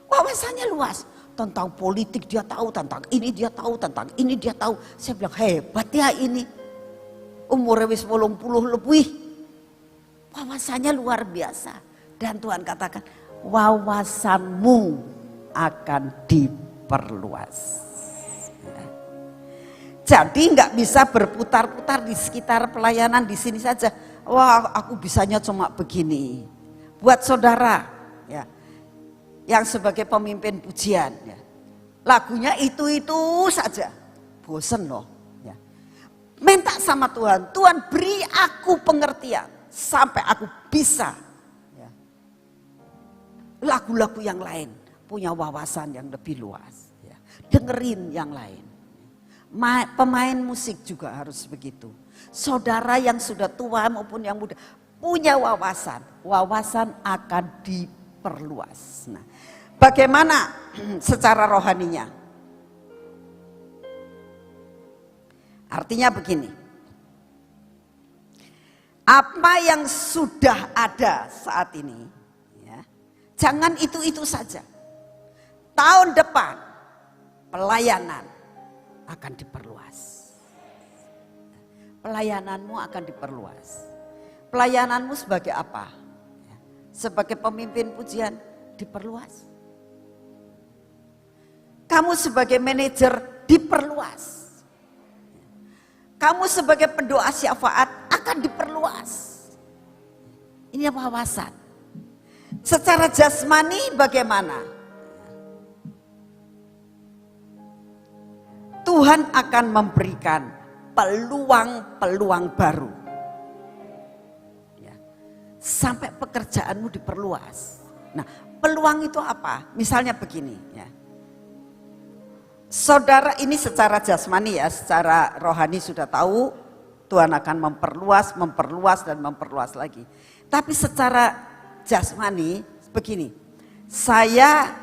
Wawasannya luas. Tentang politik dia tahu, tentang ini dia tahu, tentang ini dia tahu. Saya bilang hebat ya ini. Umurnya 80 lebih. Wawasannya luar biasa. Dan Tuhan katakan, wawasanmu akan diperluas. Ya. Jadi nggak bisa berputar-putar di sekitar pelayanan di sini saja. Wah, aku bisanya cuma begini. Buat saudara, ya, yang sebagai pemimpin pujian, ya, lagunya itu saja, bosen loh. Ya. Minta sama Tuhan, Tuhan beri aku pengertian sampai aku bisa. Ya. Lagu-lagu yang lain punya wawasan yang lebih luas. Ya. Dengerin yang lain. Pemain musik juga harus begitu. Saudara yang sudah tua maupun yang muda punya wawasan. Wawasan akan diperluas. Nah, bagaimana secara rohaninya? Artinya begini. Apa yang sudah ada saat ini, ya, jangan itu saja. Tahun depan pelayanan akan diperluas. Pelayananmu akan diperluas. Pelayananmu sebagai apa? Sebagai pemimpin pujian diperluas. Kamu sebagai manajer diperluas. Kamu sebagai pendoa syafaat akan diperluas. Ini wawasan. Secara jasmani bagaimana? Tuhan akan memberikan peluang-peluang baru. Ya. Sampai pekerjaanmu diperluas. Nah, peluang itu apa? Misalnya begini. Ya. Saudara ini secara jasmani ya, secara rohani sudah tahu Tuhan akan memperluas dan memperluas lagi. Tapi secara jasmani begini, saya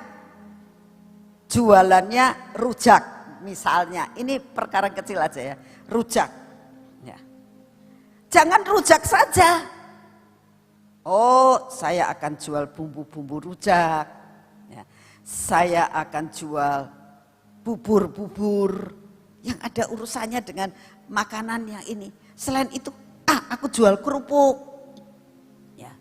jualannya rujak. Misalnya, ini perkara kecil aja ya, rujak. Ya. Jangan rujak saja. Oh, saya akan jual bumbu-bumbu rujak. Ya. Saya akan jual bubur-bubur yang ada urusannya dengan makanan yang ini. Selain itu, aku jual kerupuk. Ya.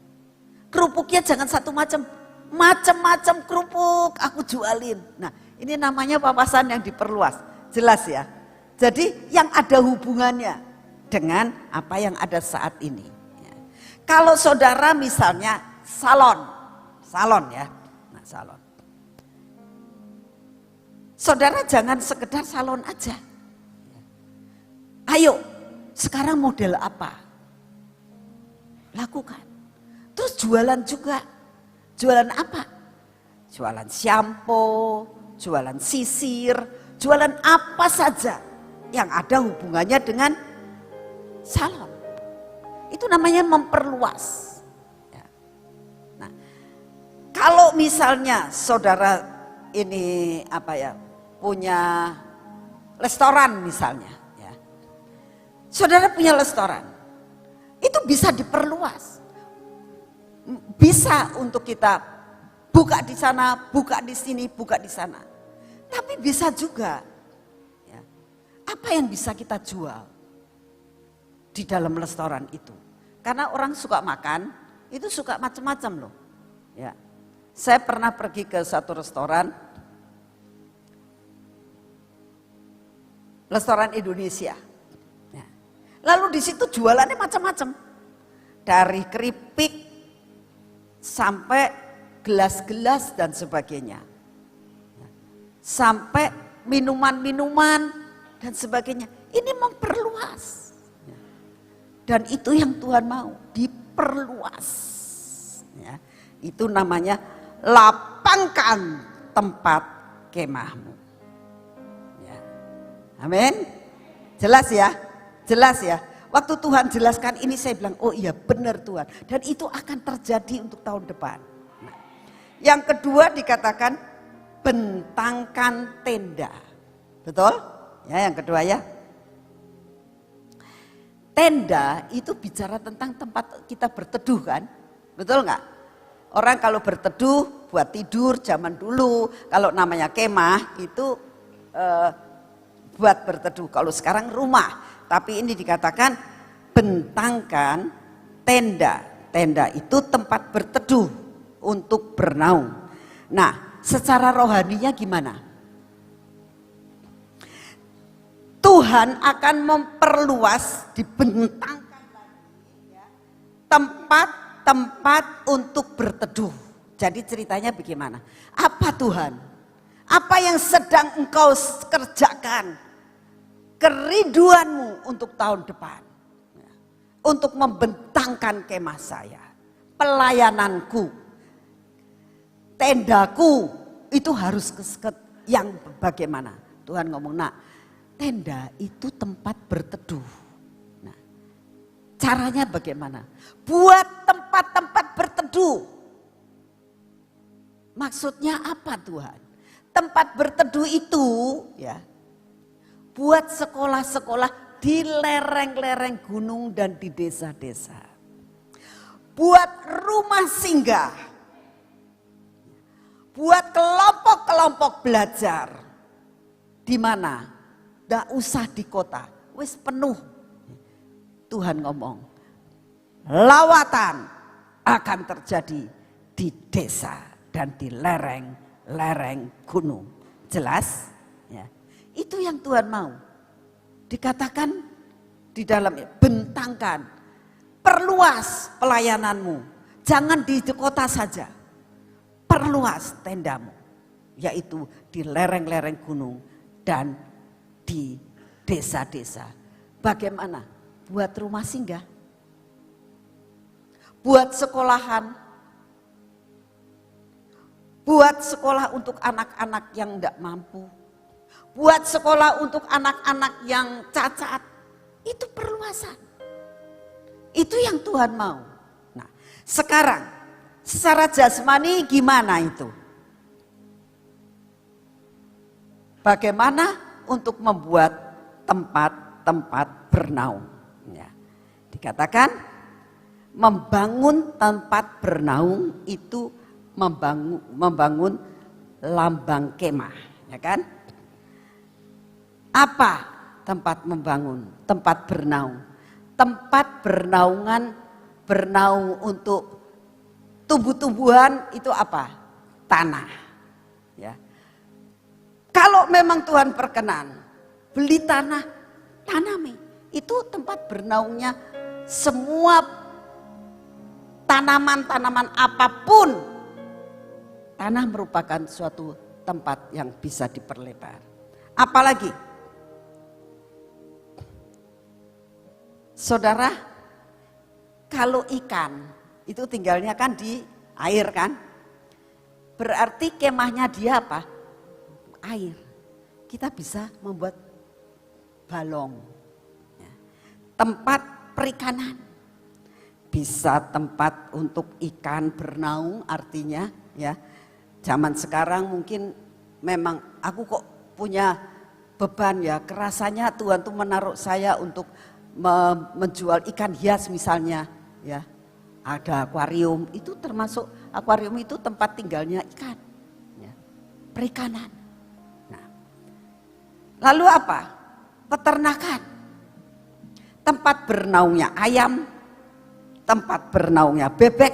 Kerupuknya jangan satu macam-macam kerupuk aku jualin. Nah, ini namanya wawasan yang diperluas, jelas ya. Jadi yang ada hubungannya dengan apa yang ada saat ini. Ya. Kalau saudara misalnya salon ya, nah salon. Saudara jangan sekedar salon aja. Ayo, sekarang model apa? Lakukan. Terus jualan juga. Jualan apa? Jualan shampoo, jualan sisir, jualan apa saja yang ada hubungannya dengan salon. Itu namanya memperluas. Ya. Nah, kalau misalnya saudara ini punya restoran misalnya, ya. Saudara punya restoran, itu bisa diperluas. Bisa untuk kita buka di sana, buka di sini, buka di sana. Tapi bisa juga, ya, apa yang bisa kita jual di dalam restoran itu. Karena orang suka makan, itu suka macam-macam loh. Ya. Saya pernah pergi ke satu restoran Indonesia. Ya. Lalu di situ jualannya macam-macam. Dari keripik sampai gelas-gelas dan sebagainya. Sampai minuman-minuman dan sebagainya. Ini memperluas. Dan itu yang Tuhan mau, diperluas. Ya, itu namanya lapangkan tempat kemahmu. Ya. Amin. Jelas ya? Jelas ya? Waktu Tuhan jelaskan ini saya bilang, oh iya benar Tuhan. Dan itu akan terjadi untuk tahun depan. Yang kedua dikatakan bentangkan tenda. Betul? Ya, yang kedua ya. Tenda itu bicara tentang tempat kita berteduh kan? Betul nggak? Orang kalau berteduh buat tidur zaman dulu, kalau namanya kemah itu buat berteduh. Kalau sekarang rumah, tapi ini dikatakan bentangkan tenda. Tenda itu tempat berteduh untuk bernaung. Nah, secara rohaninya gimana? Tuhan akan memperluas, dibentangkan lagi ya, tempat-tempat untuk berteduh. Jadi ceritanya bagaimana? Apa Tuhan? Apa yang sedang engkau kerjakan? Kerinduanmu untuk tahun depan. Untuk membentangkan kemah saya. Pelayananku. Tendaku itu harus yang bagaimana? Tuhan ngomong, nah tenda itu tempat berteduh. Nah, caranya bagaimana? Buat tempat-tempat berteduh. Maksudnya apa Tuhan? Tempat berteduh itu ya, buat sekolah-sekolah di lereng-lereng gunung dan di desa-desa. Buat rumah singgah. Buat kelompok-kelompok belajar. Di mana? Nggak usah di kota. Wis penuh. Tuhan ngomong. Lawatan akan terjadi di desa dan di lereng-lereng gunung. Jelas? Ya. Itu yang Tuhan mau. Dikatakan di dalamnya, bentangkan. Perluas pelayananmu. Jangan di kota saja. Perluas tendamu, yaitu di lereng-lereng gunung dan di desa-desa. Bagaimana? Buat rumah singgah, buat sekolahan, buat sekolah untuk anak-anak yang tidak mampu, buat sekolah untuk anak-anak yang cacat. Itu perluasan. Itu yang Tuhan mau. Nah, sekarang secara jasmani gimana itu? Bagaimana untuk membuat tempat-tempat bernaung? Ya. Dikatakan membangun tempat bernaung itu membangun lambang kemah, ya kan? Apa tempat membangun? Tempat bernaung. Tempat bernaung untuk tumbuh-tumbuhan itu apa? Tanah. Ya. Kalau memang Tuhan perkenan, beli tanah, tanami. Itu tempat bernaungnya semua tanaman-tanaman apapun. Tanah merupakan suatu tempat yang bisa diperlebar. Apalagi, saudara, kalau ikan itu tinggalnya kan di air kan. Berarti kemahnya dia apa? Air. Kita bisa membuat balong. Ya. Tempat perikanan. Bisa tempat untuk ikan bernaung, artinya ya. Zaman sekarang mungkin memang aku kok punya beban ya, kerasanya Tuhan tuh menaruh saya untuk menjual ikan hias misalnya ya. Ada akuarium, itu termasuk akuarium itu tempat tinggalnya ikan ya. Perikanan. Nah. Lalu apa? Peternakan. Tempat bernaungnya ayam, tempat bernaungnya bebek,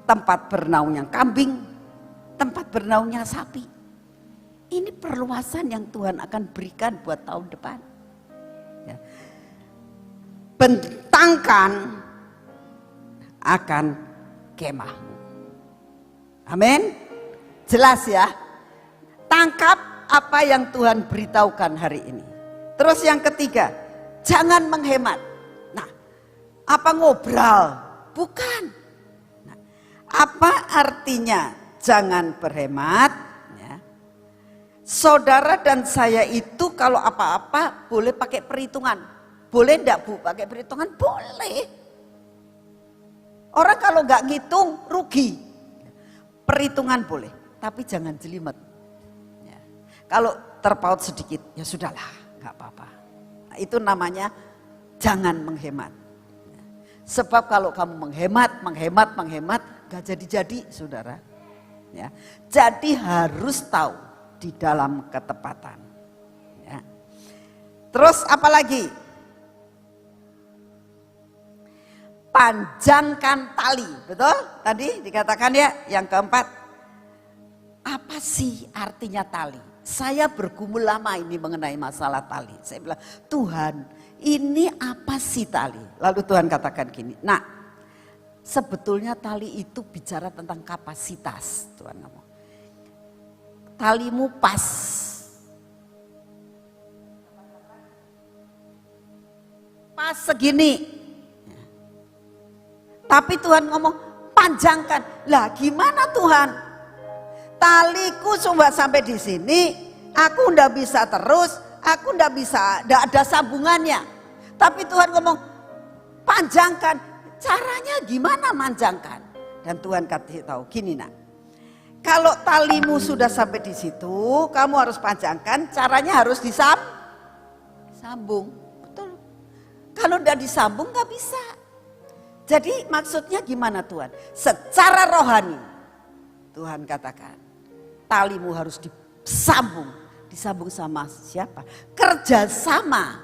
tempat bernaungnya kambing, tempat bernaungnya sapi. Ini perluasan yang Tuhan akan berikan buat tahun depan. Ya. Bentangkan akan kemahmu. Amin. Jelas ya. Tangkap apa yang Tuhan beritahukan hari ini. Terus yang ketiga, jangan menghemat. Nah, apa ngobrol? Bukan. Nah, apa artinya jangan berhemat? Ya. Saudara dan saya itu kalau apa-apa boleh pakai perhitungan. Boleh enggak Bu pakai perhitungan? Boleh. Orang kalau nggak ngitung rugi. Perhitungan boleh, tapi jangan jelimet. Ya. Kalau terpaut sedikit, ya sudahlah, nggak apa-apa. Nah, itu namanya jangan menghemat. Ya. Sebab kalau kamu menghemat, nggak jadi-jadi, saudara. Ya. Jadi harus tahu di dalam ketepatan. Ya. Terus apa lagi? Panjangkan tali, betul? Tadi dikatakan ya, yang keempat. Apa sih artinya tali? Saya bergumul lama ini mengenai masalah tali. Saya bilang, Tuhan, ini apa sih tali? Lalu Tuhan katakan gini, nah, sebetulnya tali itu bicara tentang kapasitas, Tuhan ngomong. Talimu pas. Pas segini. Tapi Tuhan ngomong panjangkan. Lah gimana Tuhan? Taliku cuma sampai di sini, aku ndak bisa terus, aku ndak ada sambungannya. Tapi Tuhan ngomong panjangkan. Caranya gimana manjangkan? Dan Tuhan kasih tahu gini nak. Kalau talimu sudah sampai di situ, kamu harus panjangkan. Caranya harus disambung. Betul. Kalau ndak disambung nggak bisa. Jadi maksudnya gimana Tuhan? Secara rohani Tuhan katakan talimu harus disambung. Disambung sama siapa? Kerjasama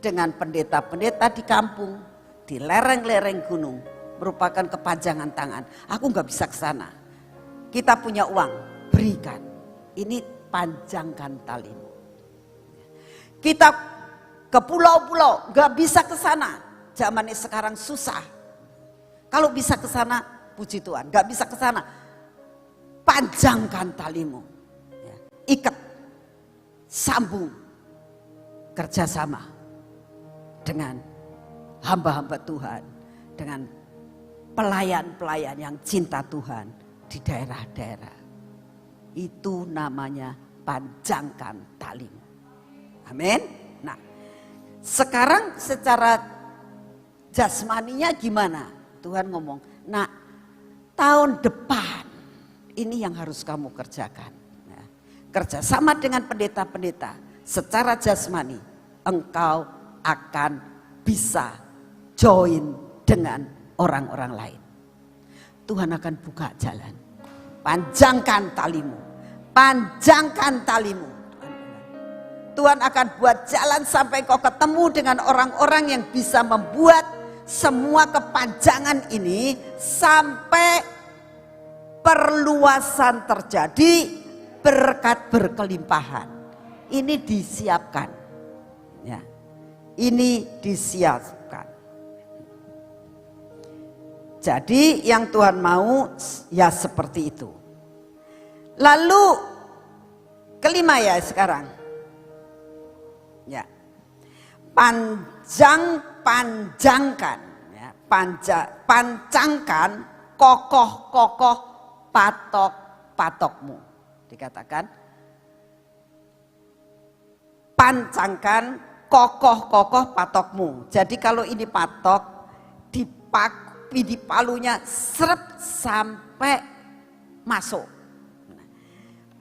dengan pendeta-pendeta di kampung, di lereng-lereng gunung. Merupakan kepanjangan tangan. Aku gak bisa ke sana. Kita punya uang, berikan. Ini panjangkan talimu. Kita ke pulau-pulau, gak bisa ke sana. Zaman ini sekarang susah. Kalau bisa ke sana, puji Tuhan. Gak bisa ke sana, panjangkan talimu. Ya. Ikat, sambung, kerjasama dengan hamba-hamba Tuhan. Dengan pelayan-pelayan yang cinta Tuhan di daerah-daerah. Itu namanya panjangkan talimu. Amin. Nah, sekarang secara jasmaninya gimana? Tuhan ngomong, nah tahun depan ini yang harus kamu kerjakan. Nah, kerjasama dengan pendeta-pendeta secara jasmani, engkau akan bisa join dengan orang-orang lain. Tuhan akan buka jalan. Panjangkan talimu, panjangkan talimu. Tuhan akan buat jalan sampai kau ketemu dengan orang-orang yang bisa membuat semua kepanjangan ini sampai perluasan terjadi, berkat berkelimpahan. Ini disiapkan. Ya. Ini disiapkan. Jadi yang Tuhan mau ya seperti itu. Lalu kelima ya sekarang. Ya. Panjangkan, ya, panjangkan, kokoh patok-patokmu. Dikatakan pancangkan kokoh-kokoh patokmu. Jadi kalau ini patok di palunya seret sampai masuk.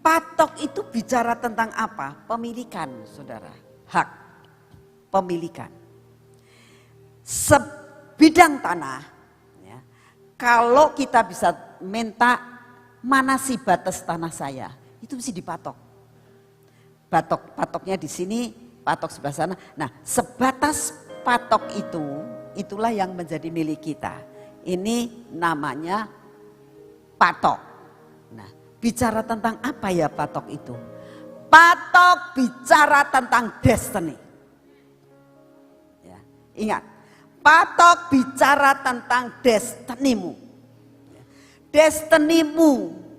Patok itu bicara tentang apa? Pemilikan, saudara. Hak pemilikan. Sebidang tanah, ya, kalau kita bisa minta mana sih batas tanah saya, itu mesti dipatok. Patoknya di sini, patok sebelah sana. Nah, sebatas patok itulah yang menjadi milik kita. Ini namanya patok. Nah, bicara tentang apa ya patok itu? Patok bicara tentang destiny. Ya, ingat, patok bicara tentang destinimu. Destinimu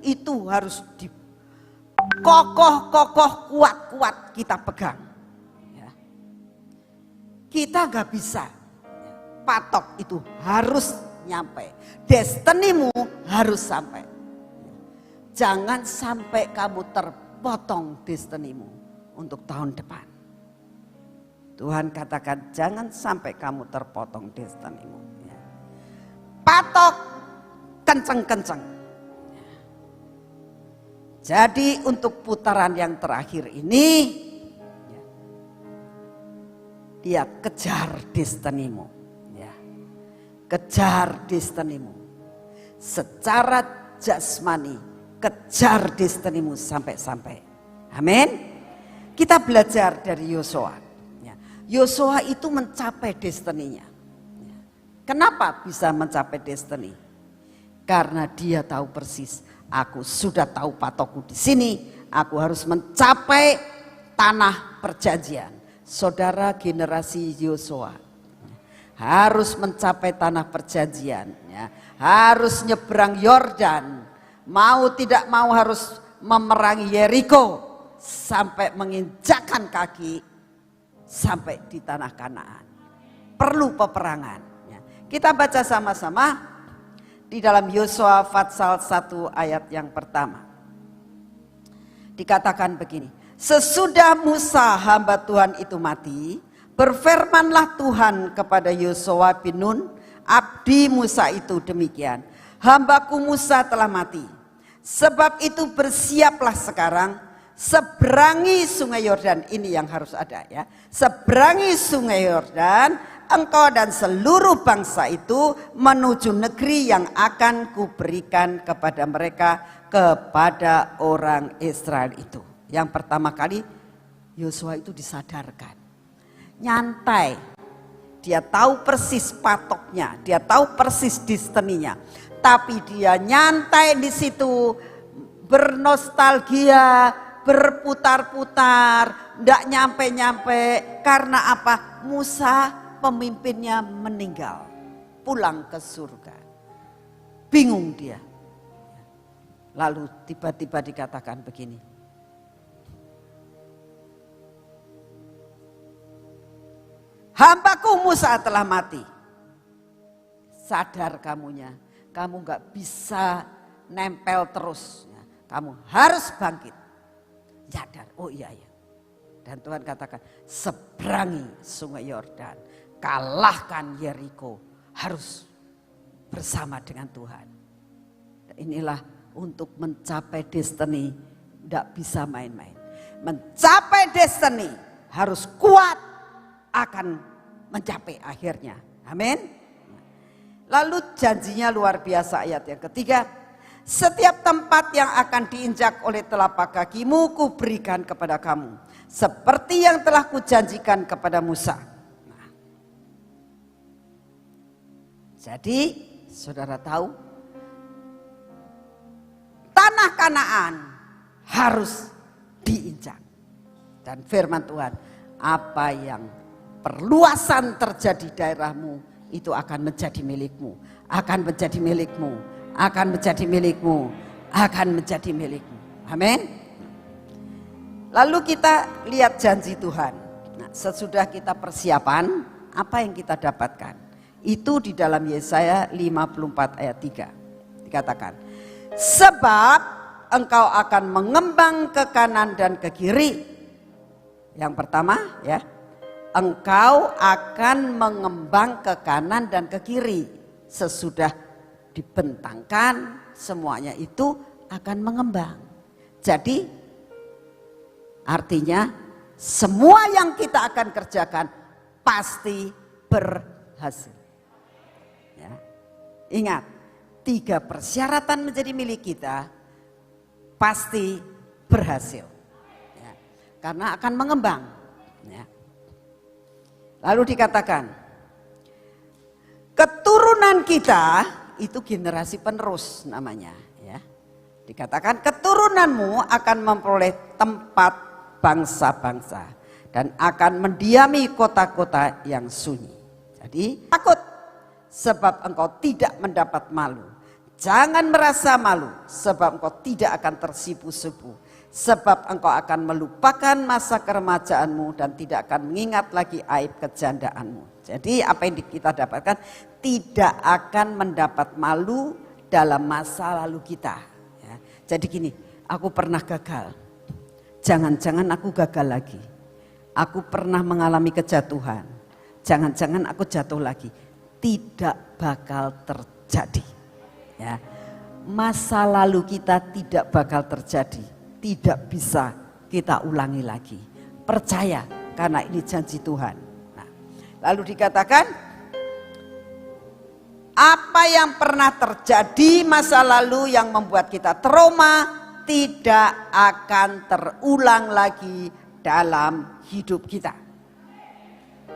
itu harus kokoh-kokoh, kuat-kuat kita pegang. Ya. Kita gak bisa. Patok itu harus nyampe. Destinimu harus sampai. Jangan sampai kamu terpotong destinimu untuk tahun depan. Tuhan katakan jangan sampai kamu terpotong destinimu. Ya. Patok kenceng-kenceng. Jadi untuk putaran yang terakhir ini, ya, dia kejar destinimu. Ya. Kejar destinimu. Secara jasmani, kejar destinimu sampai-sampai. Amin. Kita belajar dari Yosua. Ya. Yosua itu mencapai destininya. Ya. Kenapa bisa mencapai destiny? Karena dia tahu persis. Aku sudah tahu patokku di sini. Aku harus mencapai tanah perjanjian. Saudara generasi Yosua harus mencapai tanah perjanjian. Ya. Harus nyebrang Yordan. Mau tidak mau harus memerangi Yeriko. Sampai menginjakkan kaki. Sampai di tanah Kanaan. Perlu peperangan. Ya. Kita baca sama-sama. Di dalam Yosua pasal 1 ayat yang pertama. Dikatakan begini. Sesudah Musa hamba Tuhan itu mati. Berfirmanlah Tuhan kepada Yosua bin Nun. Abdi Musa itu demikian. Hambaku Musa telah mati. Sebab itu bersiaplah sekarang. Seberangi sungai Yordan. Ini yang harus ada ya. Seberangi sungai Yordan. Engkau dan seluruh bangsa itu menuju negeri yang akan kuberikan kepada mereka, kepada orang Israel itu. Yang pertama kali Yosua itu disadarkan. Nyantai. Dia tahu persis patoknya, dia tahu persis destininya. Tapi dia nyantai di situ, bernostalgia, berputar-putar, tidak nyampe-nyampe. Karena apa? Musa pemimpinnya meninggal, pulang ke surga. Bingung dia. Lalu tiba-tiba dikatakan begini. Hambaku Musa telah mati. Sadar kamunya, kamu gak bisa nempel terus. Kamu harus bangkit. Sadar, oh iya ya. Dan Tuhan katakan, seberangi sungai Yordan. Kalahkan Yeriko, harus bersama dengan Tuhan. Inilah untuk mencapai destiny, tidak bisa main-main. Mencapai destiny harus kuat, akan mencapai akhirnya. Amin. Lalu janjinya luar biasa ayat yang ketiga. Setiap tempat yang akan diinjak oleh telapak kakimu kuberikan kepada kamu. Seperti yang telah kujanjikan kepada Musa. Jadi saudara tahu tanah Kanaan harus diinjak. Dan firman Tuhan, apa yang perluasan terjadi daerahmu itu akan menjadi milikmu, akan menjadi milikmu, akan menjadi milikmu, akan menjadi milikmu. Amin. Lalu kita lihat janji Tuhan. Nah, sesudah kita persiapan, apa yang kita dapatkan? Itu di dalam Yesaya 54 ayat 3 dikatakan, Sebab engkau akan mengembang ke kanan dan ke kiri. Yang pertama ya, engkau akan mengembang ke kanan dan ke kiri. Sesudah dibentangkan semuanya itu akan mengembang. Jadi artinya semua yang kita akan kerjakan pasti berhasil. Ya. Ingat, 3 persyaratan menjadi milik kita pasti berhasil. Ya. Karena akan mengembang. Ya. Lalu dikatakan, keturunan kita itu generasi penerus namanya. Ya. Dikatakan keturunanmu akan memperoleh tempat bangsa-bangsa dan akan mendiami kota-kota yang sunyi. Jadi takut sebab engkau tidak mendapat malu. Jangan merasa malu sebab engkau tidak akan tersipu-sipu. Sebab engkau akan melupakan masa keremajaanmu dan tidak akan mengingat lagi aib kejandaanmu. Jadi apa yang kita dapatkan, tidak akan mendapat malu dalam masa lalu kita. Ya. Jadi gini, aku pernah gagal. Jangan-jangan aku gagal lagi. Aku pernah mengalami kejatuhan. Jangan-jangan aku jatuh lagi. Tidak bakal terjadi. Ya. Masa lalu kita tidak bakal terjadi. Tidak bisa kita ulangi lagi. Percaya karena ini janji Tuhan. Nah, lalu dikatakan apa yang pernah terjadi masa lalu yang membuat kita trauma tidak akan terulang lagi dalam hidup kita.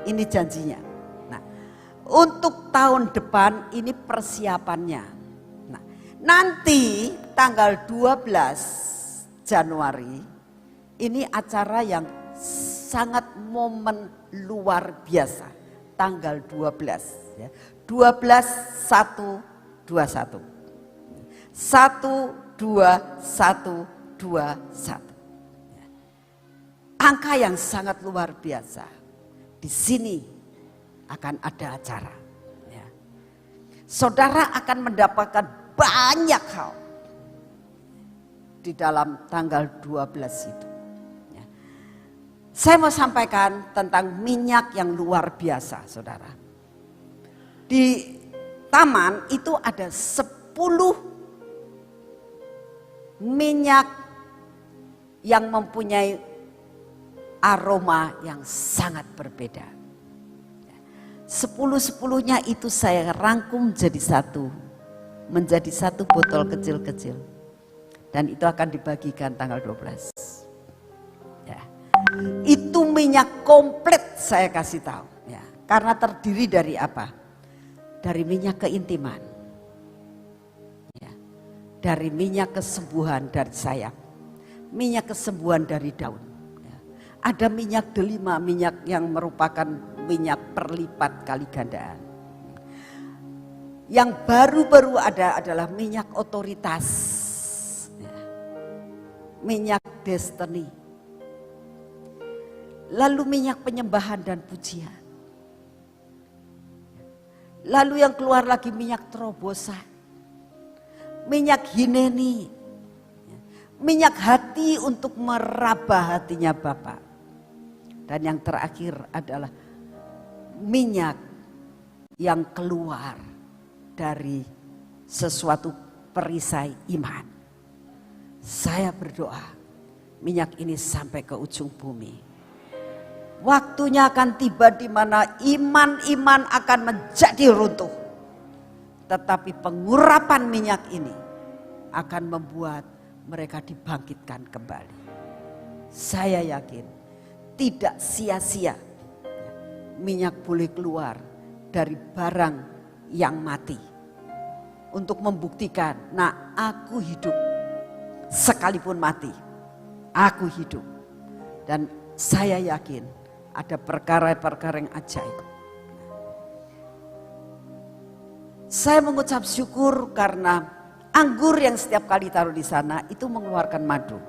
Ini janjinya. Nah, untuk tahun depan ini persiapannya. Nah, nanti tanggal 12 Januari ini acara yang sangat momen luar biasa. Tanggal 12 ya. 12/1/21. 1/2/1/21. Angka yang sangat luar biasa. Di sini akan ada acara. Ya. Saudara akan mendapatkan banyak hal di dalam tanggal 12 itu. Ya. Saya mau sampaikan tentang minyak yang luar biasa, saudara. Di taman itu ada 10 minyak yang mempunyai aroma yang sangat berbeda. 10-10-nya itu saya rangkum menjadi satu botol kecil-kecil. Dan itu akan dibagikan tanggal 12. Ya. Itu minyak komplit saya kasih tahu. Ya. Karena terdiri dari apa? Dari minyak keintiman. Ya. Dari minyak kesembuhan dari sayap. Minyak kesembuhan dari daun. Ya. Ada minyak delima, minyak yang merupakan minyak perlipat kali gandaan. Yang baru-baru ada adalah minyak otoritas. Minyak destiny, lalu minyak penyembahan dan pujian, lalu yang keluar lagi minyak terobosan, minyak hineni, minyak hati untuk meraba hatinya Bapa, dan yang terakhir adalah minyak yang keluar dari sesuatu perisai iman. Saya berdoa minyak ini sampai ke ujung bumi. Waktunya akan tiba di mana iman-iman akan menjadi runtuh. Tetapi pengurapan minyak ini akan membuat mereka dibangkitkan kembali. Saya yakin tidak sia-sia minyak boleh keluar dari barang yang mati. Untuk membuktikan, nah aku hidup. Sekalipun mati, aku hidup. Dan saya yakin ada perkara-perkara yang ajaib. Saya mengucap syukur karena anggur yang setiap kali taruh di sana itu mengeluarkan madu.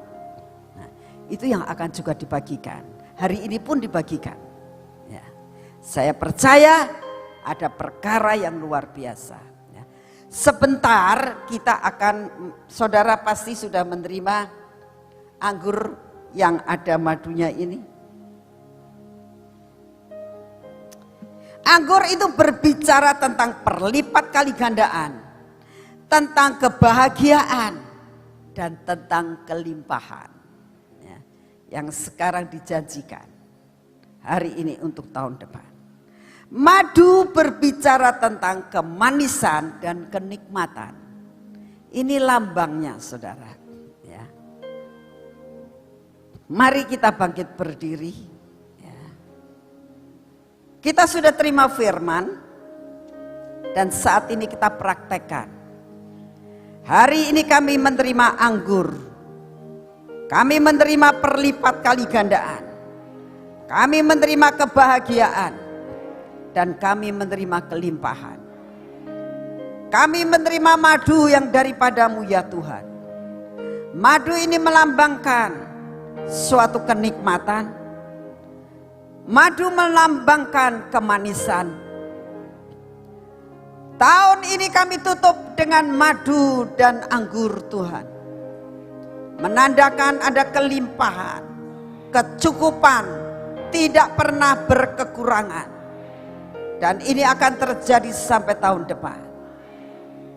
Nah, itu yang akan juga dibagikan. Hari ini pun dibagikan. Ya. Saya percaya ada perkara yang luar biasa. Ya. Sebentar kita akan, saudara pasti sudah menerima anggur yang ada madunya ini. Anggur itu berbicara tentang perlipat kali gandaan, tentang kebahagiaan, dan tentang kelimpahan ya, yang sekarang dijanjikan hari ini untuk tahun depan. Madu berbicara tentang kemanisan dan kenikmatan. Ini lambangnya, saudara. Ya. Mari kita bangkit berdiri. Ya. Kita sudah terima firman dan saat ini kita praktekkan. Hari ini kami menerima anggur. Kami menerima perlipat kali gandaan. Kami menerima kebahagiaan. Dan kami menerima kelimpahan. Kami menerima madu yang daripadamu ya Tuhan. Madu ini melambangkan suatu kenikmatan. Madu melambangkan kemanisan. Tahun ini kami tutup dengan madu dan anggur Tuhan. Menandakan ada kelimpahan, kecukupan, tidak pernah berkekurangan. Dan ini akan terjadi sampai tahun depan.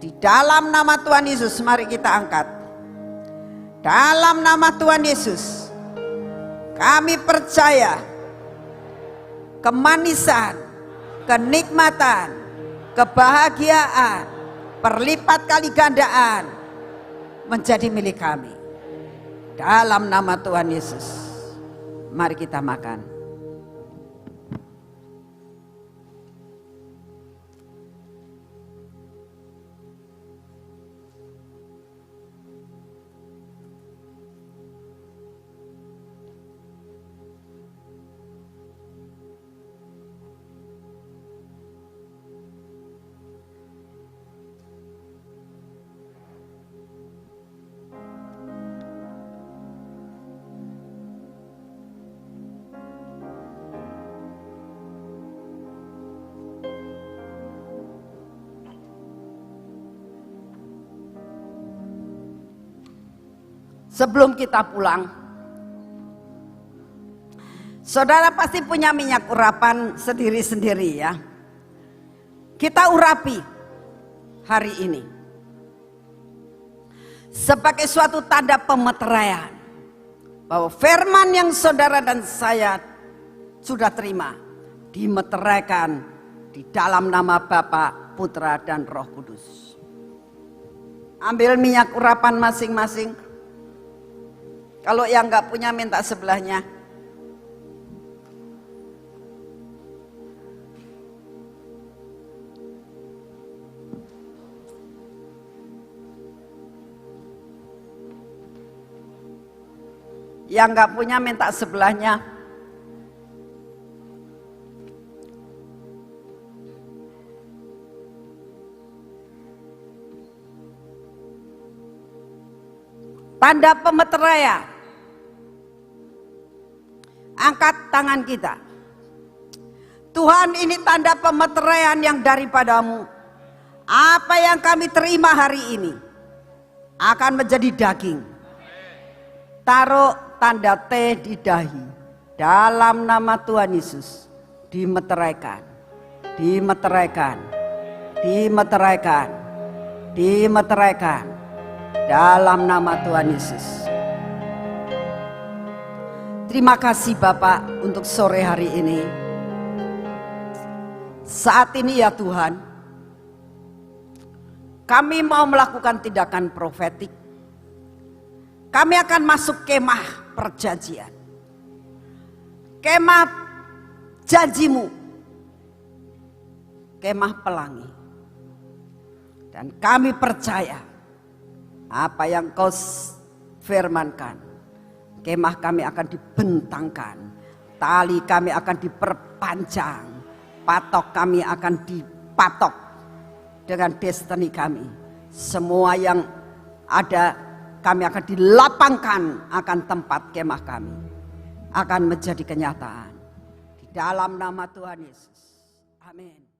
Di dalam nama Tuhan Yesus mari kita angkat. Dalam nama Tuhan Yesus kami percaya kemanisan, kenikmatan, kebahagiaan, perlipat kali gandaan menjadi milik kami. Dalam nama Tuhan Yesus mari kita makan. Sebelum kita pulang, saudara pasti punya minyak urapan sendiri-sendiri ya. Kita urapi hari ini sebagai suatu tanda pemeteraian bahwa firman yang saudara dan saya sudah terima dimeteraikan di dalam nama Bapa, Putra dan Roh Kudus. Ambil minyak urapan masing-masing. Kalau yang nggak punya minta sebelahnya. Yang nggak punya minta sebelahnya. Tanda pemeteraian. Angkat tangan kita. Tuhan, ini tanda pemeteraian yang daripadamu. Apa yang kami terima hari ini akan menjadi daging. Taruh tanda T di dahi. Dalam nama Tuhan Yesus. Dimeteraikan. Dimeteraikan. Dimeteraikan. Dimeteraikan. Dalam nama Tuhan Yesus. Terima kasih Bapak untuk sore hari ini. Saat ini ya Tuhan, kami mau melakukan tindakan profetik. Kami akan masuk kemah perjanjian. Kemah janjimu. Kemah pelangi. Dan kami percaya apa yang kau firmankan. Kemah kami akan dibentangkan, tali kami akan diperpanjang, patok kami akan dipatok dengan destiny kami. Semua yang ada kami akan dilapangkan akan tempat kemah kami. Akan menjadi kenyataan. Di dalam nama Tuhan Yesus. Amin.